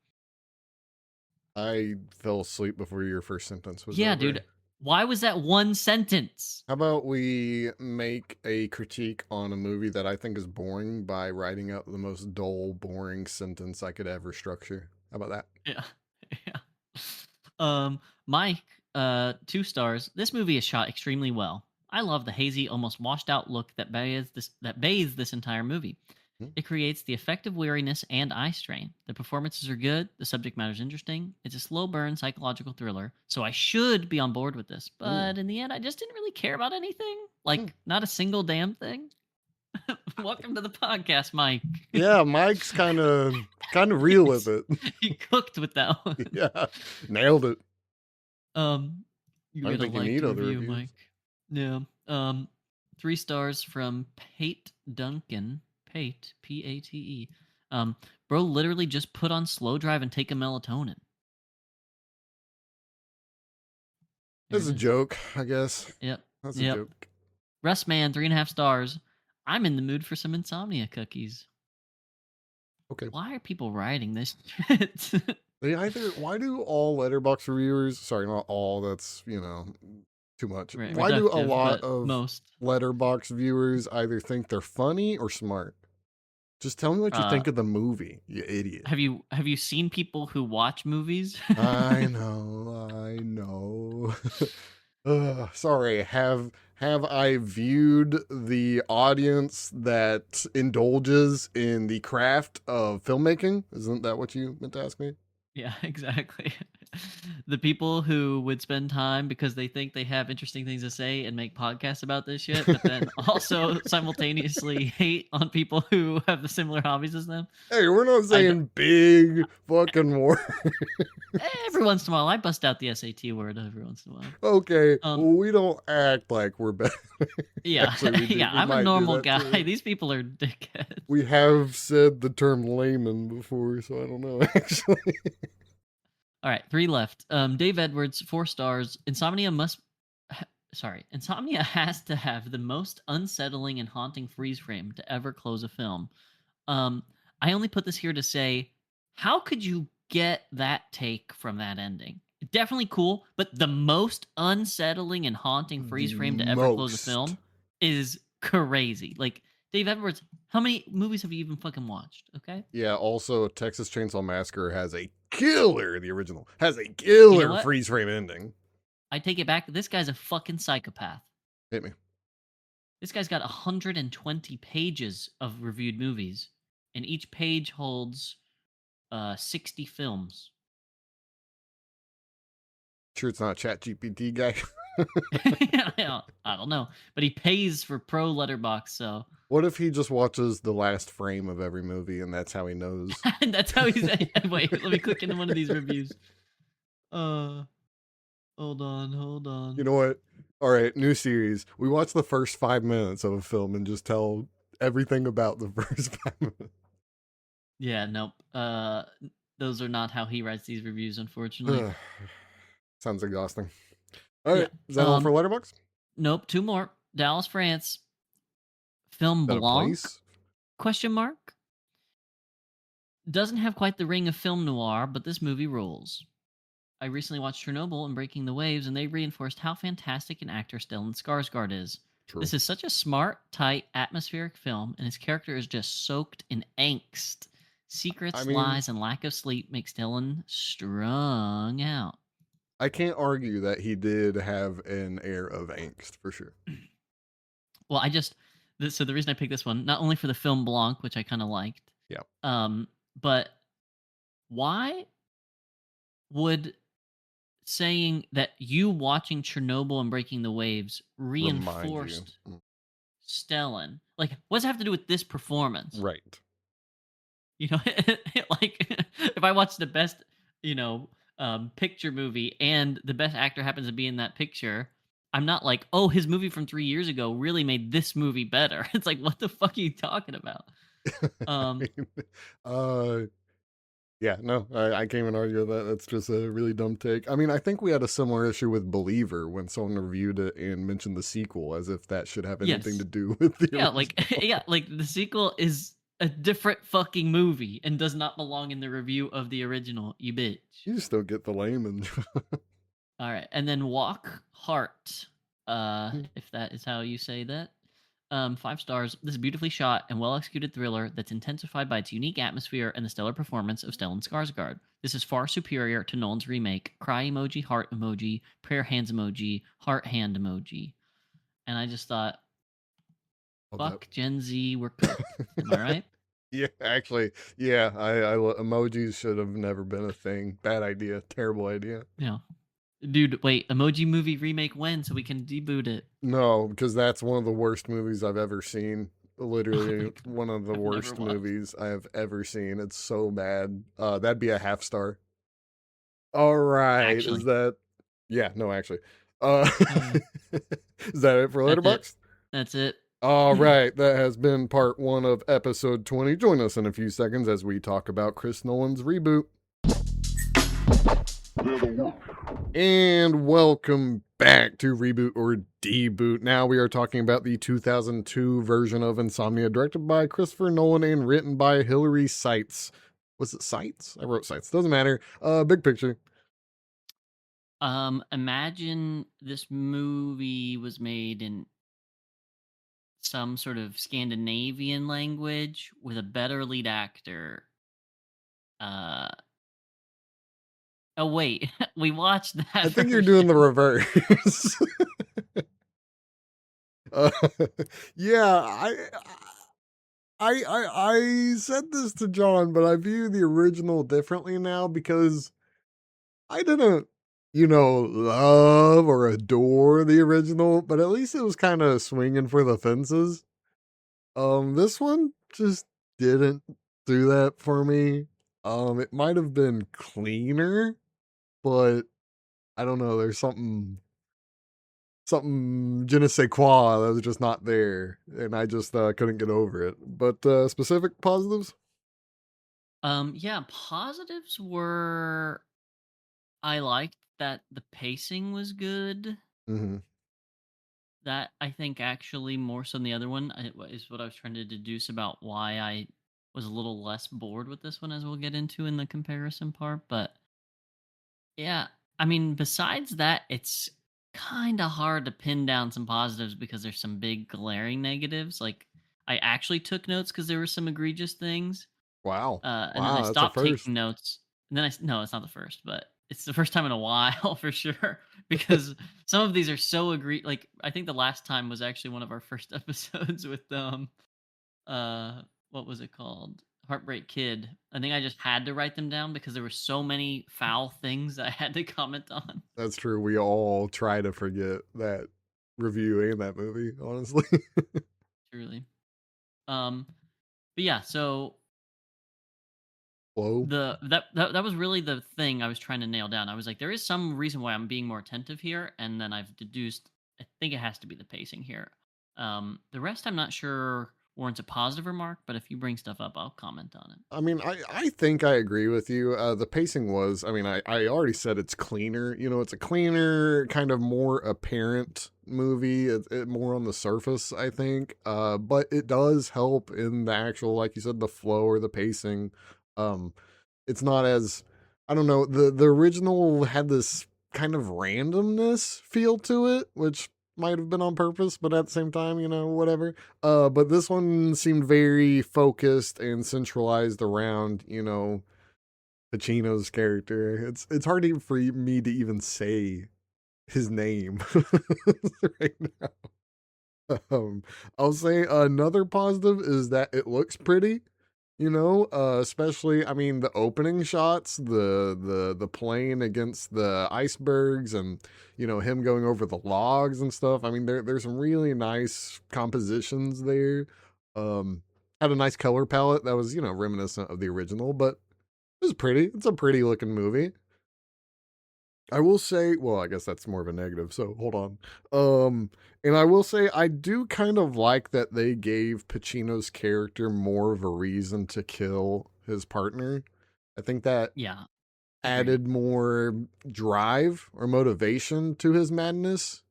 I fell asleep before your first sentence was Yeah, dude. over. Why was that one sentence? How about we make a critique on a movie that I think is boring by writing out the most dull, boring sentence I could ever structure? How about that? Yeah. Yeah. Mike, 2 stars. This movie is shot extremely well. I love the hazy, almost washed out look that bathes this entire movie. Hmm? It creates the effect of weariness and eye strain. The performances are good, the subject matter is interesting. It's a slow burn psychological thriller, so I should be on board with this. Mm. But in the end, I just didn't really care about anything. Hmm. Like, not a single damn thing. Welcome to the podcast, Mike. Yeah, Mike's kind of real with it. He cooked with that one. Yeah, nailed it. Um, I you don't get a think you liked need other review, reviews. Mike. Yeah. 3 stars from Pate Duncan. Pate, Pate. Bro, literally just put on slow drive and take a melatonin. There That's it a is. joke, I guess. Yep. That's a Yep. joke. Russ Man, 3.5 stars. I'm in the mood for some insomnia cookies. Okay. Why are people writing this shit? Why do all letterbox reviewers, sorry, not all, that's, Too much. Why do a Reductive, lot but of most. letterbox viewers either think they're funny or smart? Just tell me what you Uh, think of the movie, you idiot. have you seen people who watch movies? I know, I know. Sorry, have I viewed the audience that indulges in the craft of filmmaking? Isn't that what you meant to ask me? Yeah, exactly. The people who would spend time because they think they have interesting things to say and make podcasts about this shit, but then also simultaneously hate on people who have the similar hobbies as them. Hey, we're not I d- saying big fucking words. every once in a while, I bust out the SAT word every once in a while. Okay, Um, well, we don't act like we're bad. yeah, Actually, we do. yeah, We I'm a might do normal that guy. too. These people are dickheads. We have said the term layman before, so I don't know, actually. All right, three left. Dave Edwards, 4 stars. Insomnia has to have the most unsettling and haunting freeze frame to ever close a film. Um, I only put this here to say, how could you get that take from that ending? Definitely cool, but the most unsettling and haunting freeze The frame to ever close a most. film is crazy. Like, Dave Edwards, how many movies have you even fucking watched? Okay. Yeah, also, Texas Chainsaw Massacre has a the original, has a You know killer what? freeze frame ending. I take it back. This guy's a fucking psychopath. Hit me. This guy's got 120 pages of reviewed movies, and each page holds 60 films. Sure, it's not ChatGPT guy. I don't know, but he pays for pro letterbox, so What if he just watches the last frame of every movie and that's how he knows? that's how he's. Wait, let me click into one of these reviews. Uh, hold You on. know what? All right, new series. We watch the first 5 minutes of a film and just tell everything about the first 5 minutes. Yeah, nope. Those are not how he writes these reviews, unfortunately. Sounds exhausting. All Yeah. right, is that all for Letterboxd? Nope. Two more. Dallas, France. Film Is that a Blanc? place? Question mark. Doesn't have quite the ring of film noir, but this movie rules. I recently watched Chernobyl and Breaking the Waves, and they reinforced how fantastic an actor Stellan Skarsgård is. True. This is such a smart, tight, atmospheric film, and his character is just soaked in angst. Secrets, lies, and lack of sleep make Stellan strung out. I can't argue that he did have an air of angst for sure. Well, so the reason I picked this one, not only for the film Blanc, which I kind of liked, Yeah. but why would saying that you watching Chernobyl and Breaking the Waves reinforced Stellan? Like, what does it have to do with this performance? Right. You know, like if I watch the best, picture movie and the best actor happens to be in that picture, I'm not like, oh, his movie from 3 years ago really made this movie better. It's like, what the fuck are you talking about? Yeah, no, I can't even argue with that. That's just a really dumb take. I mean, I think we had a similar issue with Believer when someone reviewed it and mentioned the sequel as if that should have anything to do with the yeah, original. like the sequel is a different fucking movie and does not belong in the review of the original, you bitch. You just don't get the layman. All right, and then Walk Heart, if that is how you say that. 5 stars. This is beautifully shot and well executed thriller that's intensified by its unique atmosphere and the stellar performance of Stellan Skarsgård. This is far superior to Nolan's remake. Cry emoji, heart emoji, prayer hands emoji, heart hand emoji. And I just thought, fuck Gen Z, we're cooked. Am I right? Yeah, actually, yeah. Emojis should have never been a thing. Bad idea. Terrible idea. Yeah. Dude, wait, Emoji Movie remake when so we can deboot it? No, because that's one of the worst movies I've ever seen. Literally one of the worst movies I have ever seen. It's so bad. That'd be a half star. All right. Actually. Is that actually. Is that it for Letterboxd? That's it. All right. That has been part 1 of episode 20. Join us in a few seconds as we talk about Chris Nolan's Reboot. And welcome back to Reboot or Deboot. Now we are talking about the 2002 version of Insomnia, directed by Christopher Nolan and written by Hilary Seitz. Was it Seitz? I wrote Seitz. Doesn't matter. Big picture. Imagine this movie was made in some sort of Scandinavian language with a better lead actor. Uh, oh wait, we watched I that think you're doing the version. reverse. uh, yeah, I said this to John, but I view the original differently now because I didn't, love or adore the original, but at least it was kind of swinging for the fences. This one just didn't do that for me. It might have been cleaner, but I don't know. There's something je ne sais quoi that was just not there, and I just couldn't get over it. But specific positives. Yeah, positives were I liked that the pacing was good. Hmm. That I think actually more so than the other one is what I was trying to deduce about why I was a little less bored with this one, as we'll get into in the comparison part. But yeah, I mean, besides that, it's kind of hard to pin down some positives because there's some big glaring negatives. Like, I actually took notes because there were some egregious things, Wow, and then I wow, that's a stopped taking first. notes. And then no, it's not the first, but it's the first time in a while for sure because some of these are so like I think the last time was actually one of our first episodes with uh what was it called? Heartbreak Kid. I think I just had to write them down because there were so many foul things that I had to comment on. That's true. We all try to forget that review and that movie, honestly. Truly. Um but yeah, so Whoa. that was really the thing I was trying to nail down. I was like, there is some reason why I'm being more attentive here, and then I've deduced. I think it has to be the pacing here. The rest I'm not sure warrants a positive remark, but if you bring stuff up, I'll comment on it. I mean, I think I agree with you. The pacing was, I mean, I already said it's cleaner. It's a cleaner, kind of more apparent movie, more on the surface, I think. But it does help in the actual, like you said, the flow or the pacing. Um, it's not as, I don't know, the original had this kind of randomness feel to it, which might have been on purpose, but at the same time, whatever. But this one seemed very focused and centralized around, Pacino's character. It's hard even for me to even say his name right now. I'll say another positive is that it looks pretty. Especially, I mean, the opening shots, the plane against the icebergs, and him going over the logs and stuff. I mean, there's some really nice compositions there. um had a nice color palette that was reminiscent of the original, but it was pretty. It's a pretty looking movie. I will say, well, I guess that's more of a negative, so hold on. And I will say I do kind of like that they gave Pacino's character more of a reason to kill his partner. I think that Yeah, agreed. added more drive or motivation to his madness.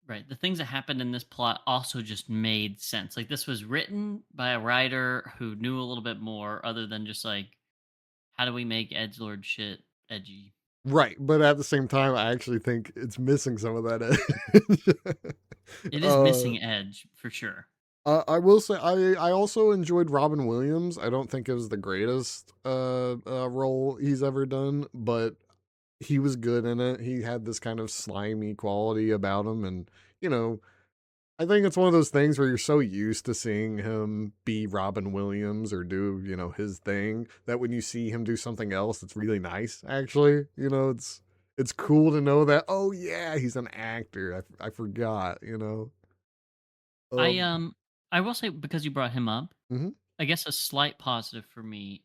Right. The things that happened in this plot also just made sense. Like this was written by a writer who knew a little bit more, other than just like how do we make edgelord shit edgy. Right, but at the same time, I actually think it's missing some of that edge. It is uh, missing edge for sure. I will say I also enjoyed Robin Williams. I don't think it was the greatest role he's ever done, but he was good in it. He had this kind of slimy quality about him, and you know, I think it's one of those things where you're so used to seeing him be Robin Williams or do his thing that when you see him do something else, it's really nice. Actually, it's cool to know that. Oh yeah, he's an actor. I forgot. I Um. um I will say because you brought him up, Mhm. I guess a slight positive for me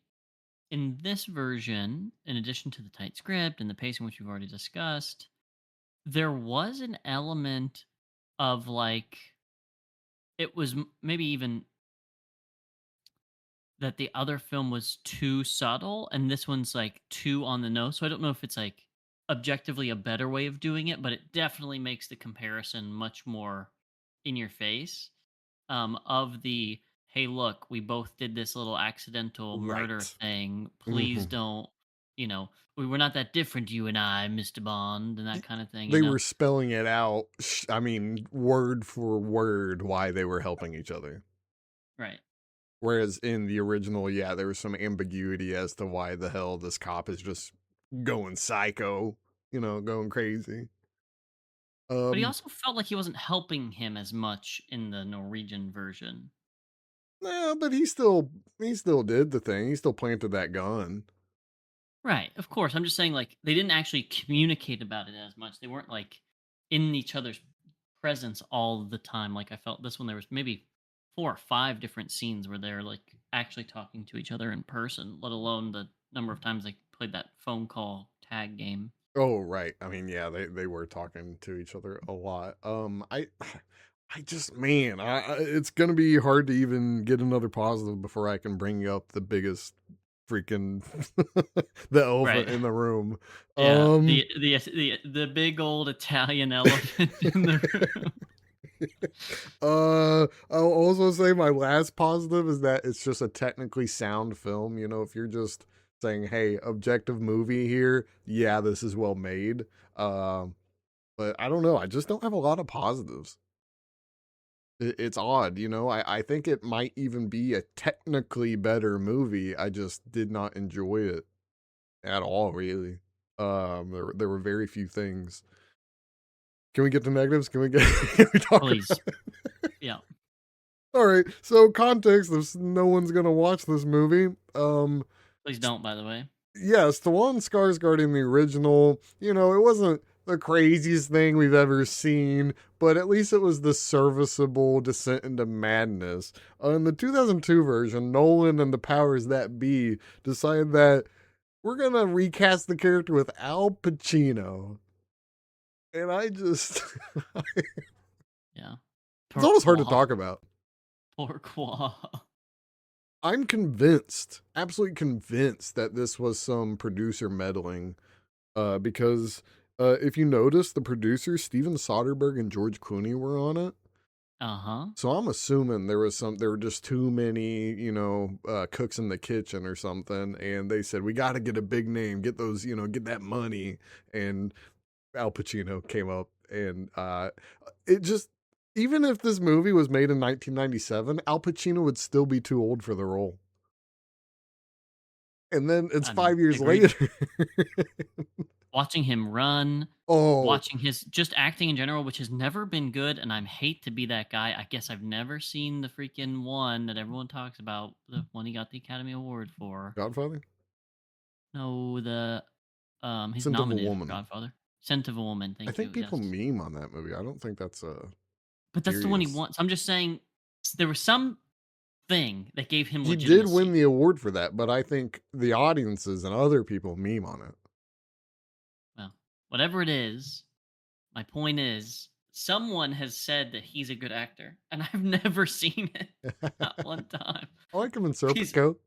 in this version, in addition to the tight script and the pacing which we've already discussed, there was an element of like it was maybe even that the other film was too subtle and this one's like too on the nose. So I don't know if it's like objectively a better way of doing it, but it definitely makes the comparison much more in your face. Of the hey, look, we both did this little accidental murder Right. thing. Please Mhm. don't. we were not that different, you and I, Mr. Bond, and that kind of thing, They were spelling it out, I mean, word for word, why they were helping each other. Right. Whereas in the original, yeah, there was some ambiguity as to why the hell this cop is just going psycho, going crazy. But he Um, also felt like he wasn't helping him as much in the Norwegian version. no, but he still did the thing. He still planted that gun. Right, of course. I'm just saying, like, they didn't actually communicate about it as much. They weren't like in each other's presence all the time. Like I felt this one, there was maybe 4 or 5 different scenes where they're like actually talking to each other in person, let alone the number of times they played that phone call tag game. Oh, right. I mean, yeah, they were talking to each other a lot. I just, man, it's gonna be hard to even get another positive before I can bring up the biggest freaking the elephant Right. in the room. Yeah. Um, The big old Italian elephant in the room. I'll also say my last positive is that it's just a technically sound film. If you're just saying, "Hey, objective movie here," yeah, this is well made. Um, but I don't know. I just don't have a lot of positives. It's odd, I think it might even be a technically better movie. I just did not enjoy it at all, really. There were very few things. Can we get to negatives? Can we get? Can we talk Please. about? Yeah. All right. So context: if no one's gonna watch this movie, Please don't, by the way. yes, Stellan Skarsgård in the original, it wasn't the craziest thing we've ever seen, but at least it was the serviceable descent into madness. In the 2002 version, Nolan and the powers that be decided that we're gonna recast the character with Al Pacino, and I just, Yeah. it's almost hard to Pourquoi? talk about. Pourquoi? I'm convinced, absolutely convinced, that this was some producer meddling. Because if you notice, the producers Steven Soderbergh and George Clooney were on it. Uh huh. So I'm assuming there were just too many, cooks in the kitchen or something, and they said we got to get a big name, get those, get that money, and Al Pacino came up, and it just, even if this movie was made in 1997, Al Pacino would still be too old for the role. And then it's I mean, 5 years agreed. later. Watching him run, Oh, watching his just acting in general, which has never been good, and I hate to be that guy. I guess I've never seen the freaking one that everyone talks about, the one he got the Academy Award for. Godfather? No, he's Scent of a nominated for Woman. Godfather. Scent of a Woman, I thank think you. people Yes. meme on that movie. I don't think that's a But that's the one he serious. wants. I'm just saying there was some thing that gave him He did win legitimacy. the award for that, but I think the audiences and other people meme on it. Well, whatever it is, my point is, someone has said that he's a good actor, and I've never seen it. Not one time. I like him in He's Serpico.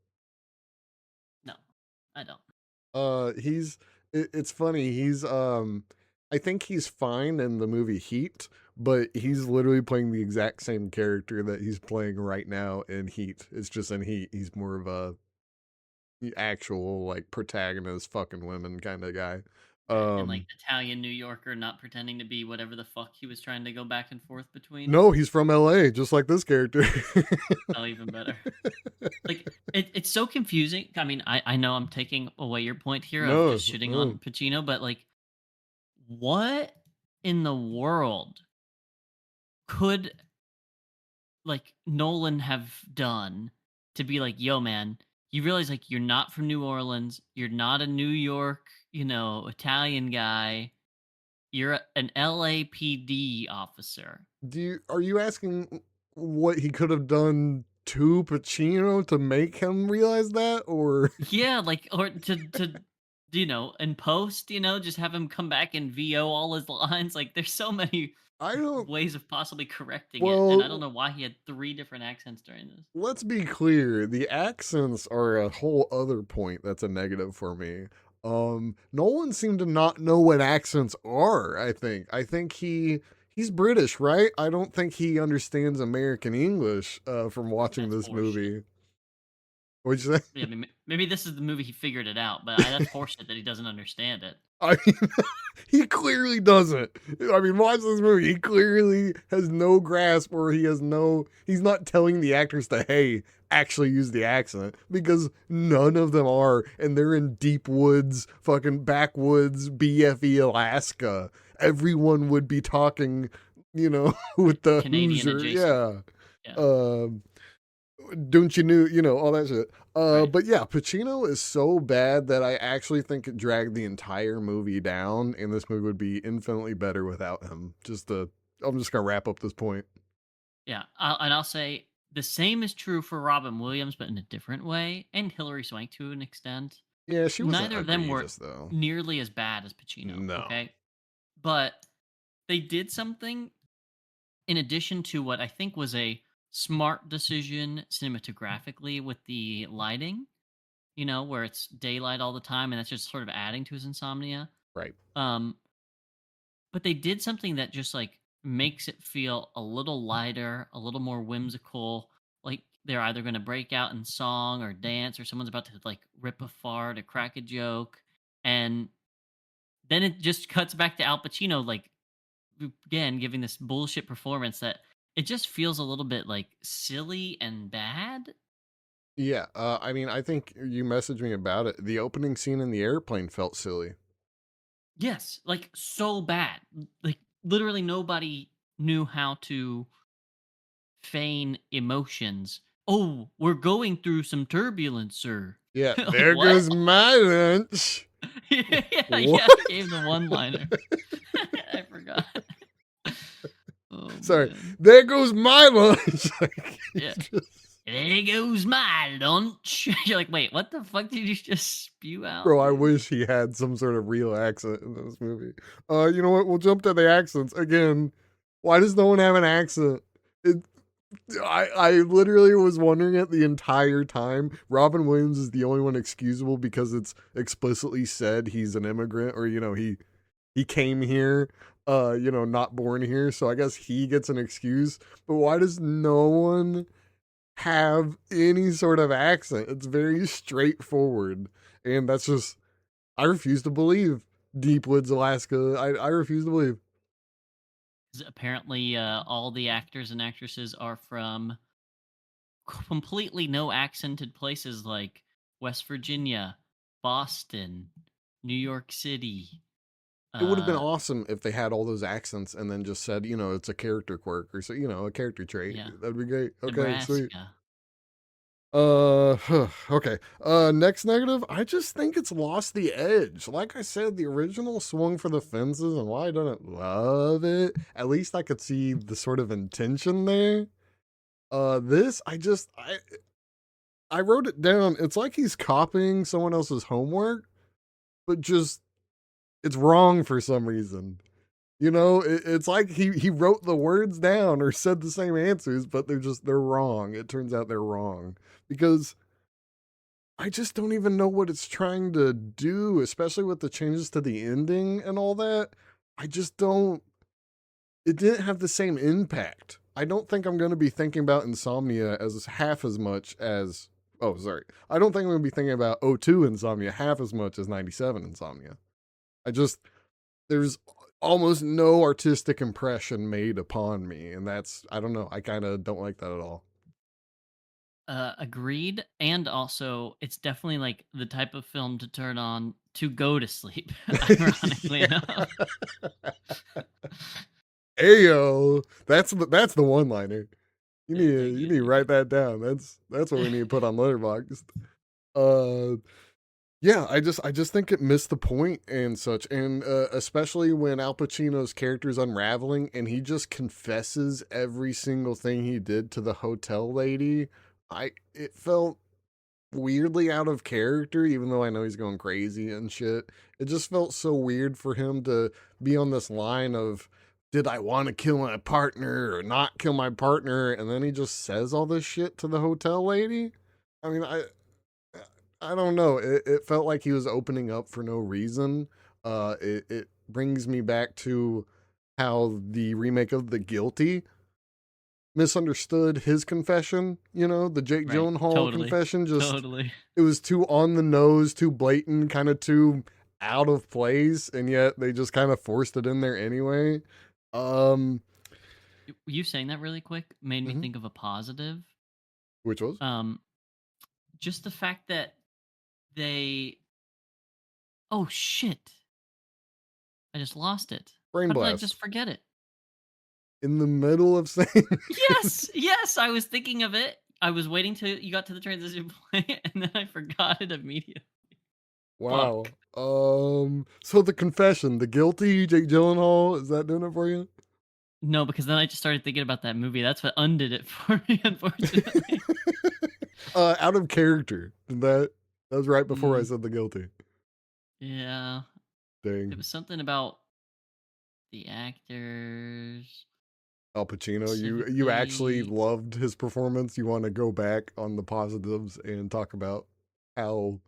no, I don't. He's it's funny. I think he's fine in the movie Heat, but he's literally playing the exact same character that he's playing right now in Heat. It's just in Heat, he's more of a actual like protagonist, fucking women kind of guy. Right, and like Um, Italian New Yorker, not pretending to be whatever the fuck he was trying to go back and forth between. no, he's from LA, just like this character. Oh, even better. Like it's so confusing. I mean, I know I'm taking away your point here of No, just shitting no. on Pacino, but like, what in the world could like Nolan have done to be like, yo, man, you realize like you're not from New Orleans, you're not a New York, Italian guy, you're an LAPD officer. Are you asking what he could have done to Pacino to make him realize that, or Yeah, like or to in post, just have him come back and VO all his lines. Like there's so many I don't. ways of possibly correcting it, and I don't Well, know why he had 3 different accents during this. let's be clear. The accents are a whole other point that's a negative for me. Nolan seemed to not know what accents are. I think he's British, right? I don't think he understands American English from watching That's this horseshit. movie. What'd you say? Yeah, maybe this is the movie he figured it out, but that's horseshit that he doesn't understand it. I mean, he clearly doesn't. I mean, watch this movie. He clearly has no grasp, or he's not telling the actors to, hey, actually use the accent, because none of them are, and they're in deep woods, fucking backwoods, BFE, Alaska. Everyone would be talking, with the Canadian Hoosier. adjacent. Yeah. Yeah. Um, don't you knew, all that shit. Right. But yeah, Pacino is so bad that I actually think it dragged the entire movie down, and this movie would be infinitely better without him. I'm just gonna wrap up this point. Yeah. I'll say the same is true for Robin Williams, but in a different way, and Hilary Swank to an extent. Yeah, she wasn't Neither of them were egregious though. nearly as bad as Pacino, No. okay? But they did something in addition to what I think was a smart decision cinematographically with the lighting, where it's daylight all the time and that's just sort of adding to his insomnia. Right. Um, but they did something that just like makes it feel a little lighter, a little more whimsical. Like they're either going to break out in song or dance, or someone's about to like rip a fart or crack a joke. And then it just cuts back to Al Pacino, like again, giving this bullshit performance that it just feels a little bit like silly and bad. Yeah. I mean, I think you messaged me about it. The opening scene in the airplane felt silly. Yes, like so bad. Like literally nobody knew how to feign emotions. Oh, we're going through some turbulence, sir. Yeah. Like There what? goes my lunch. Yeah, What? yeah, gave the one liner. I forgot. Oh Sorry. man. There goes my lunch. Like, Yeah. he's just. There goes my lunch. You're like, wait, what the fuck did you just spew out, Bro, I dude? wish he had some sort of real accent in this movie. You know what? We'll jump to the accents again. Why does no one have an accent? It, I literally was wondering it the entire time. Robin Williams is the only one excusable because it's explicitly said he's an immigrant, or he came here, not born here. So I guess he gets an excuse. But why does no one have any sort of accent? It's very straightforward, and that's just, I refuse to believe. Deep Woods, Alaska. I refuse to believe. 'Cause apparently, all the actors and actresses are from completely no accented places like West Virginia, Boston, New York City, It would have been uh, awesome if they had all those accents and then just said, it's a character quirk, or so, a character trait. yeah, That'd be great. Okay, sweet. Nebraska. Okay. Next negative, I just think it's lost the edge. Like I said, the original swung for the fences, and while I don't love it, at least I could see the sort of intention there. This, I wrote it down. It's like he's copying someone else's homework, but just it's wrong for some reason. It's like he wrote the words down or said the same answers, but they're wrong. It turns out they're wrong because I just don't even know what it's trying to do, especially with the changes to the ending and all that. I just don't. It didn't have the same impact. I don't think I'm going to be thinking about Insomnia as half as much as. Oh, sorry. I don't think I'm going to be thinking about '02 Insomnia half as much as '97 Insomnia. I just. There's almost no artistic impression made upon me. And that's. I don't know. I kind of don't like that at all. Agreed. And also, it's definitely like the type of film to turn on to go to sleep, ironically Yeah. enough. Ayo. That's the one liner. You Yeah, need to, thank you you. need to Thank you. write that down. That's what we need to put on Letterboxd. Uh yeah, I just think it missed the point and such, and especially when Al Pacino's character is unraveling and he just confesses every single thing he did to the hotel lady. It felt weirdly out of character, even though I know he's going crazy and shit. It just felt so weird for him to be on this line of, did I want to kill my partner or not kill my partner? And then he just says all this shit to the hotel lady. I mean, I don't know. It felt like he was opening up for no reason. It brings me back to how the remake of The Guilty misunderstood his confession, the Jake Right. Gyllenhaal Totally. confession. Just, Totally. it was too on the nose, too blatant, kind of too out of place, and yet they just kind of forced it in there anyway. Um, You saying that really quick made me mhm. think of a positive. Which was Um, just the fact that they. Oh shit! I just lost it. Brain How did I just Blast forget it? in the middle of saying, Yes, yes. I was thinking of it. I was waiting till you got to the transition point, and then I forgot it immediately. wow. Fuck. So the confession, the guilty Jake Gyllenhaal, is that doing it for you? No, because then I just started thinking about that movie. That's what undid it for me, unfortunately. Out of character. That was right before I Mm, said the guilty. yeah, it Dang. was something about the actors Al Pacino, you actually specifically. loved his performance. You want to go back on the positives and talk about how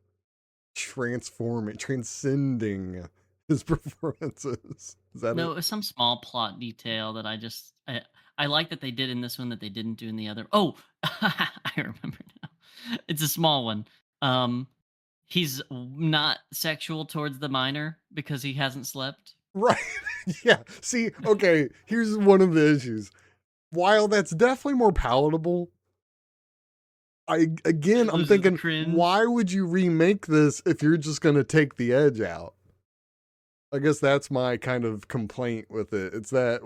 transcending his performances. Is that No, it? it was some small plot detail that I like that they did in this one that they didn't do in the other. Oh, I remember now. It's a small one. Um, he's not sexual towards the minor because he hasn't slept. Right. Yeah. See, okay, here's one of the issues. While that's definitely more palatable, It I'm loses the thinking, cringe. why would you remake this if you're just gonna take the edge out? I guess that's my kind of complaint with it. It's that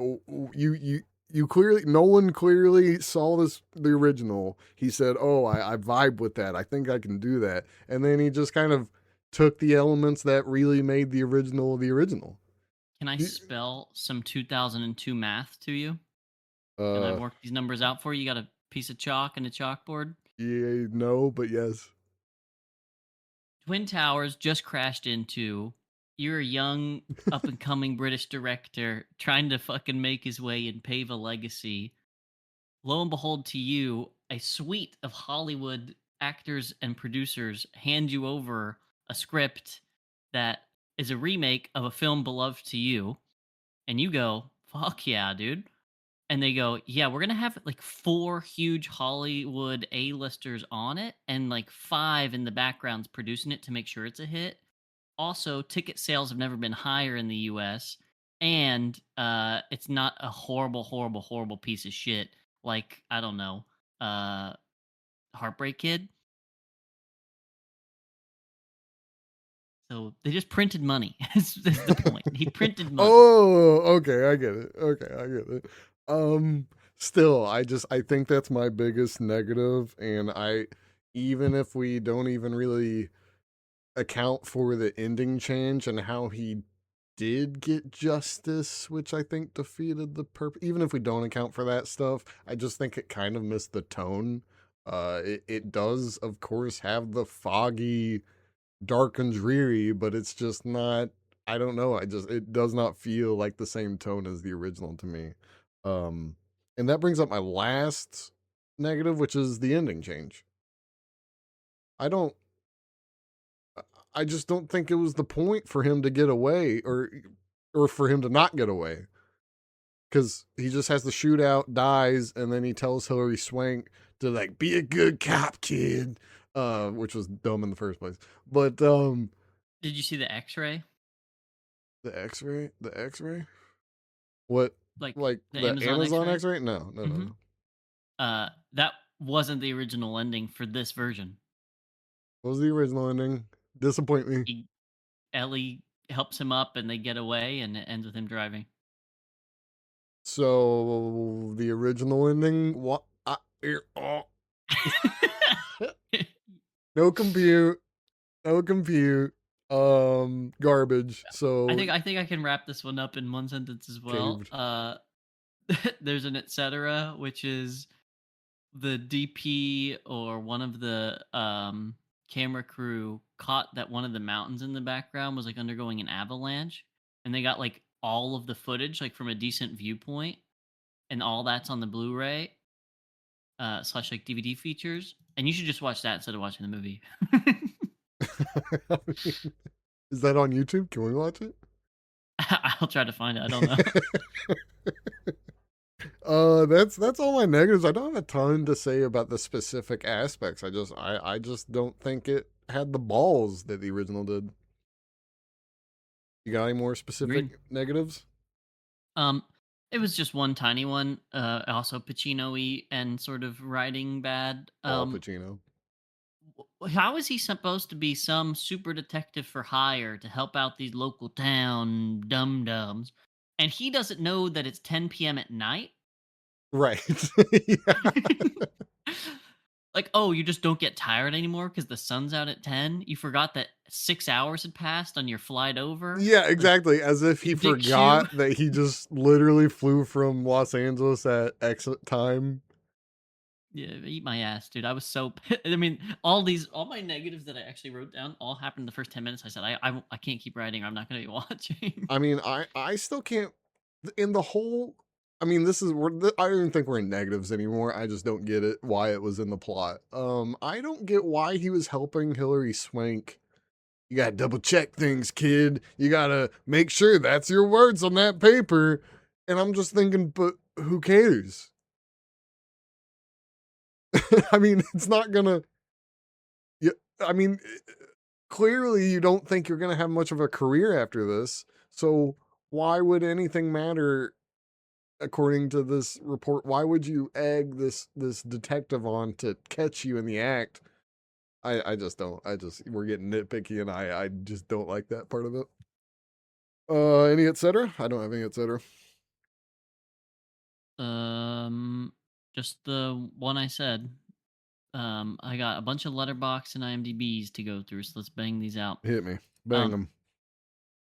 you clearly, Nolan clearly saw the original. He said, "Oh, I vibe with that. I think I can do that," and then he just kind of took the elements that really made the original the original. Can I You- spell some 2002 math to you? Can I Uh, work these numbers out for you? You got a piece of chalk and a chalkboard? yeah, no, but yes. Twin Towers just crashed into. You're a young, up and coming British director trying to fucking make his way and pave a legacy. Lo and behold, to you, a suite of Hollywood actors and producers hand you over a script that is a remake of a film beloved to you. And you go, fuck yeah, dude. And they go, yeah, we're gonna have like four huge Hollywood A-listers on it, and like five in the backgrounds producing it to make sure it's a hit. Also, ticket sales have never been higher in the US, and it's not a horrible, horrible, horrible piece of shit like I don't know, uh, Heartbreak Kid. So they just printed money. is the point. He printed money. Oh, okay, I get it. Okay, I get it. Um, Still, I think that's my biggest negative, and even if we don't even really account for the ending change and how he did get justice, which I think defeated the purpose. Even if we don't account for that stuff, I just think it kind of missed the tone. It does, of course, have the foggy, dark and dreary, but it's just not. I don't know. It does not feel like the same tone as the original to me. Um, and that brings up my last negative, which is the ending change. I don't. I just don't think it was the point for him to get away, or for him to not get away, because he just has the shootout, dies, and then he tells Hilary Swank to like be a good cop, kid, which was dumb in the first place. But Did you see the X-ray? the X-ray, what, Like like the the Amazon Amazon X-ray? X-ray? No, no, no, Mm-hmm. no. That wasn't the original ending for this version. What was the original ending? Disappoint me. He Ellie helps him up and they get away and it ends with him driving. So the original ending, what? No compute, no compute. Garbage. So I think I can wrap this one up in one sentence as well. caved. There's an etc., which is the DP or one of the camera crew caught that one of the mountains in the background was like undergoing an avalanche, and they got like all of the footage like from a decent viewpoint, and all that's on the Blu-ray slash like DVD features. And you should just watch that instead of watching the movie. I mean, is that on YouTube? Can we watch it? I'll try to find it. I don't know. That's all my negatives. I don't have a ton to say about the specific aspects. I just don't think it had the balls that the original did. You got any more Agreed. specific negatives? Um, it was just one tiny one. Also Pacino-y and sort of writing bad. All Pacino. How is he supposed to be some super detective for hire to help out these local town dum dums, and he doesn't know that it's 10 p.m. at night? Right. Yeah. Like, oh, you just don't get tired anymore because the sun's out at 10? You forgot that 6 hours had passed on your flight over? Yeah, Like, exactly. As if he dick shoe. forgot that he just literally flew from Los Angeles at X time. Yeah, eat my ass, dude. I was so. I mean, all my negatives that I actually wrote down, all happened in the first 10 minutes. I said, I can't keep writing. I'm not going to be watching. I mean, I still can't in the whole. I mean, this is I don't even think we're in negatives anymore. I just don't get it why it was in the plot. I don't get why he was helping Hillary Swank. You gotta double check things, kid. You gotta make sure that's your words on that paper. And I'm just thinking, but who cares? I mean, it's not gonna. Yeah, I mean, clearly you don't think you're gonna have much of a career after this. So why would anything matter? According to this report, why would you egg this detective on to catch you in the act? I just don't. I just we're getting nitpicky, and I just don't like that part of it. Any etc. I don't have any etc. um, just the one I said. I got a bunch of letterbox and IMDb's to go through, so let's bang these out. Hit me, bang Um, them.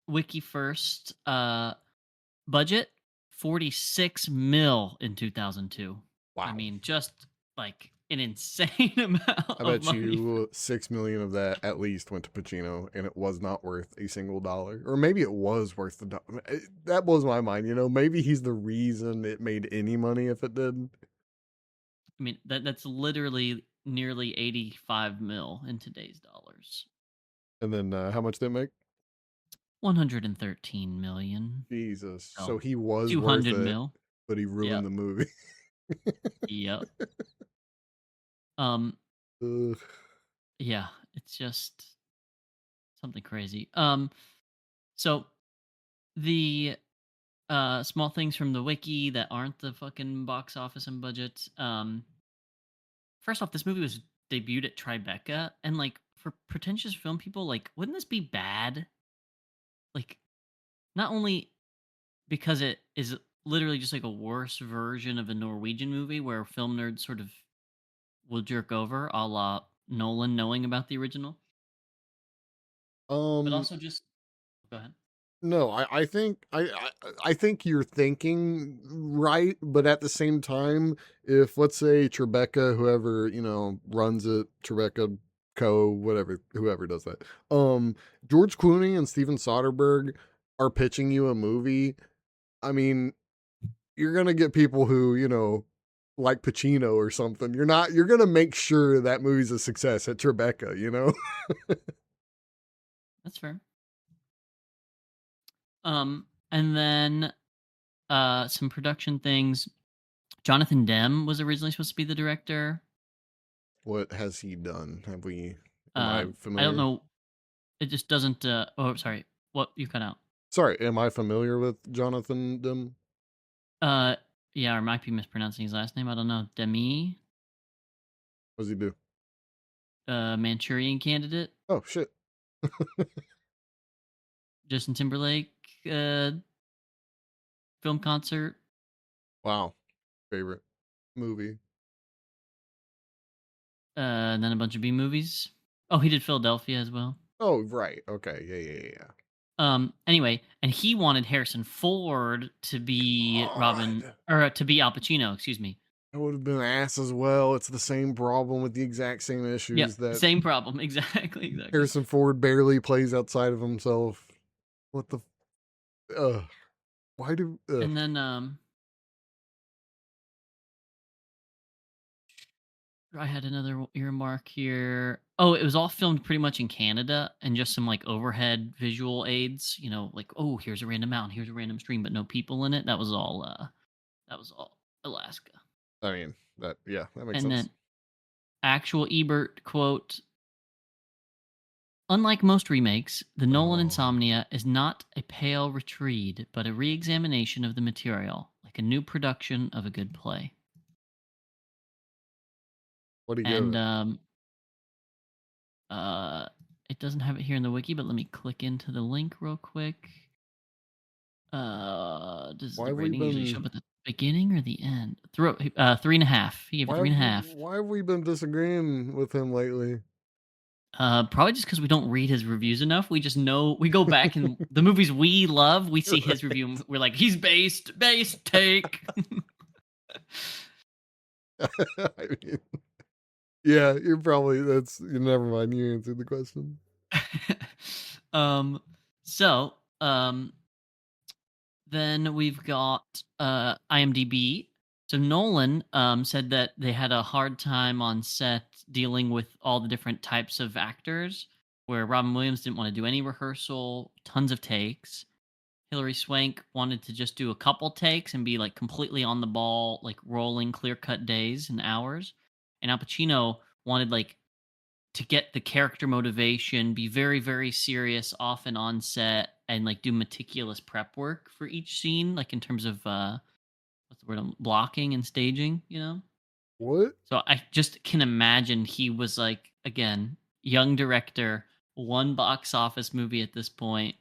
Wiki first. Budget 46 mil in 2002. I Wow. mean, just like an insane amount I of bet money. you 6 million of that at least went to Pacino, and it was not worth a single dollar, or maybe it was worth the dollar. That blows my mind. Maybe he's the reason it made any money if it did. I mean, that's literally nearly 85 mil in today's dollars. And then how much did it make? 113 million. Jesus. So So he was worth 200 it, mil. but he ruined Yep. the movie. Yep. Um Ugh. yeah, it's just something crazy. So the small things from the wiki that aren't the fucking box office and budget. First off, this movie was debuted at Tribeca, and like for pretentious film people, like wouldn't this be bad? Like not only because it is literally just like a worse version of a Norwegian movie where film nerds sort of will jerk over, a la Nolan knowing about the original, but Um, also just go ahead. no, I think I think you're thinking right, but at the same time, if let's say Tribeca, whoever runs it, Tribeca Co, whatever, whoever does that, George Clooney and Steven Soderbergh are pitching you a movie. I mean, you're gonna get people who like Pacino or something. You're gonna make sure that movie's a success at Tribeca. That's fair. And then some production things. Jonathan Demme was originally supposed to be the director. What has he done? Am I I don't familiar? know. It just doesn't. Oh, sorry. What you cut out? Sorry, am I familiar with Jonathan Dim? Uh, yeah, or might be mispronouncing his last name. I don't know. Demi, What does he do? Manchurian Candidate, Oh shit! Justin Timberlake, uh, film concert, Wow, favorite movie. and then a bunch of B movies. Oh, he did Philadelphia as well. Oh right, okay, yeah. Anyway, and he wanted Harrison Ford to be Robin, God, or to be Al Pacino. Excuse me. that would have been ass as well. It's the same problem with the exact same Yep, issues that same problem. Exactly, exactly. Harrison Ford barely plays outside of himself. What the? Why do? And then I had another earmark here. Oh, it was all filmed pretty much in Canada and just some like overhead visual aids, like, oh, here's a random mountain, here's a random stream, but no people in it. That was all Alaska. I mean, that makes And sense. then actual Ebert quote: "Unlike most remakes, the Nolan Oh, Insomnia is not a pale retread, but a re-examination of the material, like a new production of a good play." what do you give And it? uh, it doesn't have it here in the wiki, but let me click into the link real quick. Does Why the have we rating usually show been up at the beginning or the end? Three and a half. He gave it three and a half. why have we been disagreeing with him lately? Probably just because we don't read his reviews enough. We just know we go back and the movies we love, we see his review and we're like, he's based take. I mean, yeah, you're probably never mind. You answered the question. um, so then we've got IMDb. So Nolan said that they had a hard time on set dealing with all the different types of actors, where Robin Williams didn't want to do any rehearsal, tons of takes. Hilary Swank wanted to just do a couple takes and be like completely on the ball, like rolling clear cut days and hours. And Al Pacino wanted like to get the character motivation, be very, very serious off and on set, and like do meticulous prep work for each scene, like in terms of what's the word, blocking and staging, you know? What? So I just can imagine he was like, again, young director, one box office movie at this point,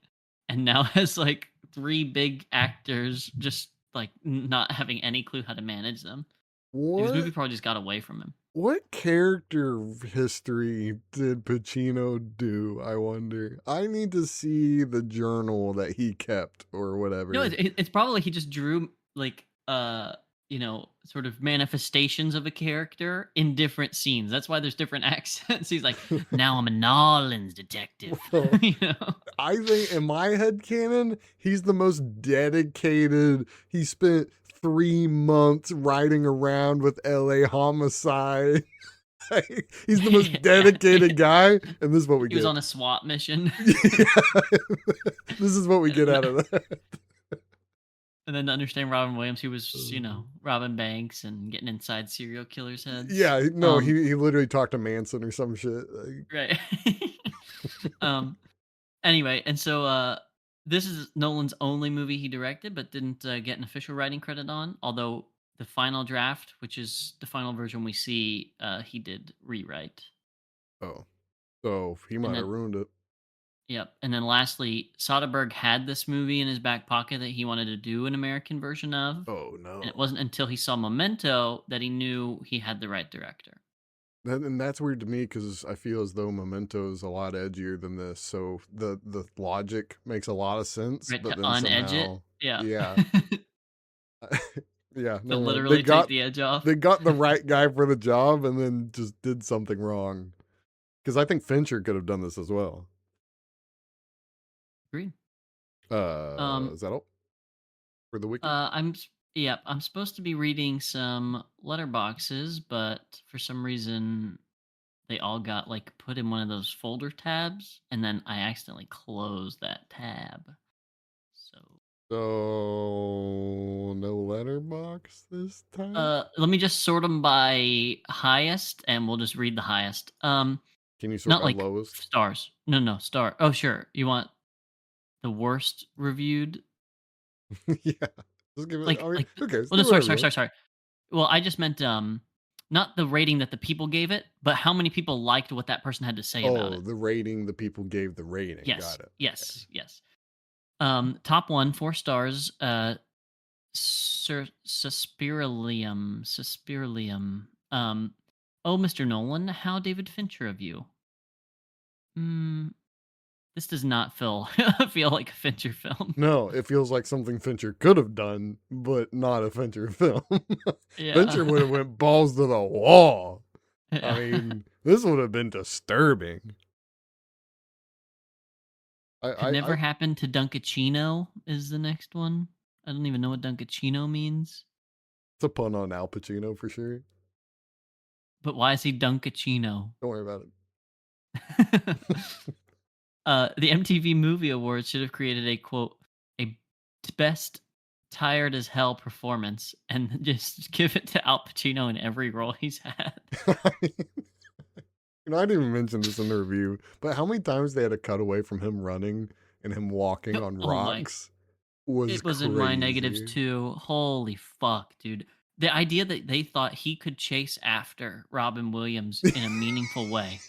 and now has like three big actors just like not having any clue how to manage them. Like, this movie What? probably just got away from him. What character history did Pacino do? I wonder. I need to see the journal that he kept or No, whatever. it's probably he just drew like sort of manifestations of a character in different scenes. That's why there's different accents. He's like, now I'm a Nolans detective. Well, you know? I think in my head canon, he's the most dedicated. He spent 3 months riding around with LA Homicide. He's the most yeah. dedicated guy, and this is what we He was get. on a SWAT mission. Yeah. This is what we get and, out of that. and then to understand Robin Williams, he was, robbing banks and getting inside serial killers' heads. Yeah, no, he literally talked to Manson or some shit. Like, Right. um Anyway, and so this is Nolan's only movie he directed, but didn't get an official writing credit on. Although the final draft, which is the final version we see, he did rewrite. oh, so he And might have then, ruined it. yep. And then lastly, Soderbergh had this movie in his back pocket that he wanted to do an American version of. Oh And it no. wasn't until he saw Memento that he knew he had the right director. And that's weird to me because I feel as though Memento is a lot edgier than this. So the logic makes a lot of sense, Right, but to then unedge it. somehow, Yeah. yeah, yeah, To never mind. literally take the edge off. They got the right guy for the job, and then just did something wrong. Because I think Fincher could have done this as well. Agreed. Um, Is that all for the wiki? yeah, I'm supposed to be reading some letterboxes, but for some reason they all got like put in one of those folder tabs, and then I accidentally closed that tab. So, So no letterbox this time. let me just sort them by highest, and we'll just read the highest. Can you sort Not by like lowest? stars. No, no, star. Oh, sure. You want the worst reviewed? Yeah, just give it. Like, I mean, like. who cares? Well, no, Do sorry, whatever you sorry, want. sorry, sorry. Well, I just meant not the rating that the people gave it, but how many people liked what that person had to say about Oh, it. the rating the people gave the rating. Yes, Got it. Okay. yes, yes. Top one, 4 stars. Suspiralium. Oh, Mr. Nolan, how David Fincher of you? Hmm, this does not feel like a Fincher film. No, it feels like something Fincher could have done, but not a Fincher film. Yeah, Fincher would have went balls to the wall. I yeah. mean, this would have been disturbing. Could never I happen to Dunkachino is the next one. I don't even know what Dunkachino means. it's a pun on Al Pacino for sure. But why is he Dunkachino? Don't worry about The MTV Movie Awards should have created a quote, a best tired as hell performance and just give it to Al Pacino in every role he's had. You know, I didn't even mention this in the review, but how many times they had to cut away from him running and him walking on Oh my. rocks was It was in my negatives crazy. too. Holy fuck, dude. The idea that they thought he could chase after Robin Williams in a meaningful way,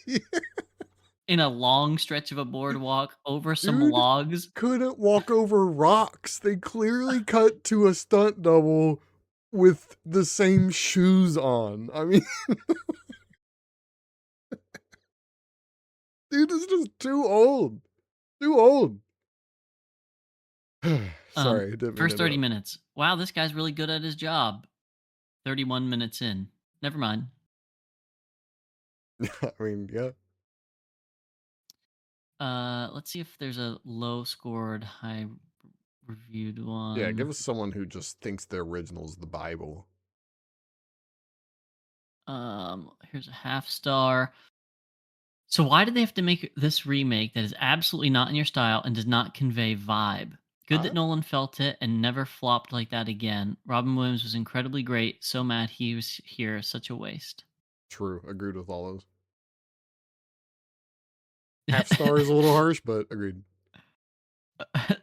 in a long stretch of a boardwalk over some Dude logs. couldn't walk over rocks. They clearly cut to a stunt double with the same shoes on. I mean, dude is just too old. Too old. Sorry, didn't mean to First 30 interrupt. minutes. Wow, this guy's really good at his job. 31 minutes in. Never mind. I mean, yeah. Let's see if there's a low scored, high reviewed Yeah, one. give us someone who just thinks the original's the Bible. Here's a half star. So why did they have to make this remake that is absolutely not in your style and does not convey vibe? Good I that Nolan felt it and never flopped like that again. Robin Williams was incredibly great. So mad he was here. Such a waste. true, agreed with all those. Half star is a little harsh, but agreed.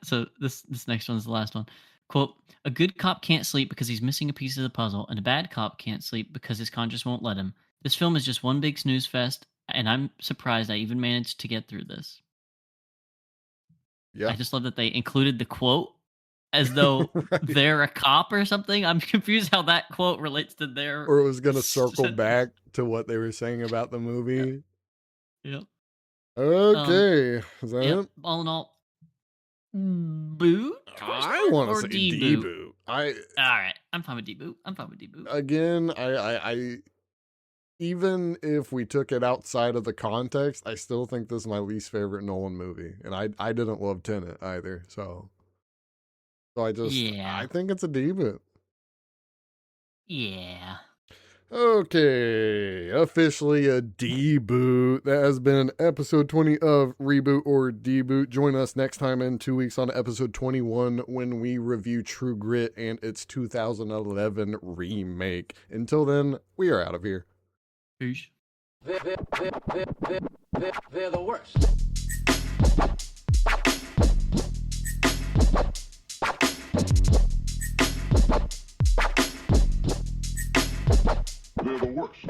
So this next one is the last one. Quote, a good cop can't sleep because he's missing a piece of the puzzle, and a bad cop can't sleep because his conscience won't let him. This film is just one big snooze fest, and I'm surprised I even managed to get through this. I Yeah. just love that they included the quote as though Right. they're a cop or something. I'm confused how that quote relates to their Or it was gonna circle sentence. back to what they were saying about the Yep. movie. Yep. Okay. Is that Yep. it? All in all, boot? Question I mark want to or say deboot? deboot. I All right, I'm fine with deboot. I'm fine with deboot. again, I even if we took it outside of the context, I still think this is my least favorite Nolan movie, and I didn't love Tenet either. So I Yeah. think it's a deboot. Yeah. Okay, officially a deboot. That has been episode 20 of Reboot or Deboot. Join us next time in 2 weeks on episode 21 when we review True Grit and its 2011 remake. Until then, we are out of here. Peace. They're the worst. They're the worst.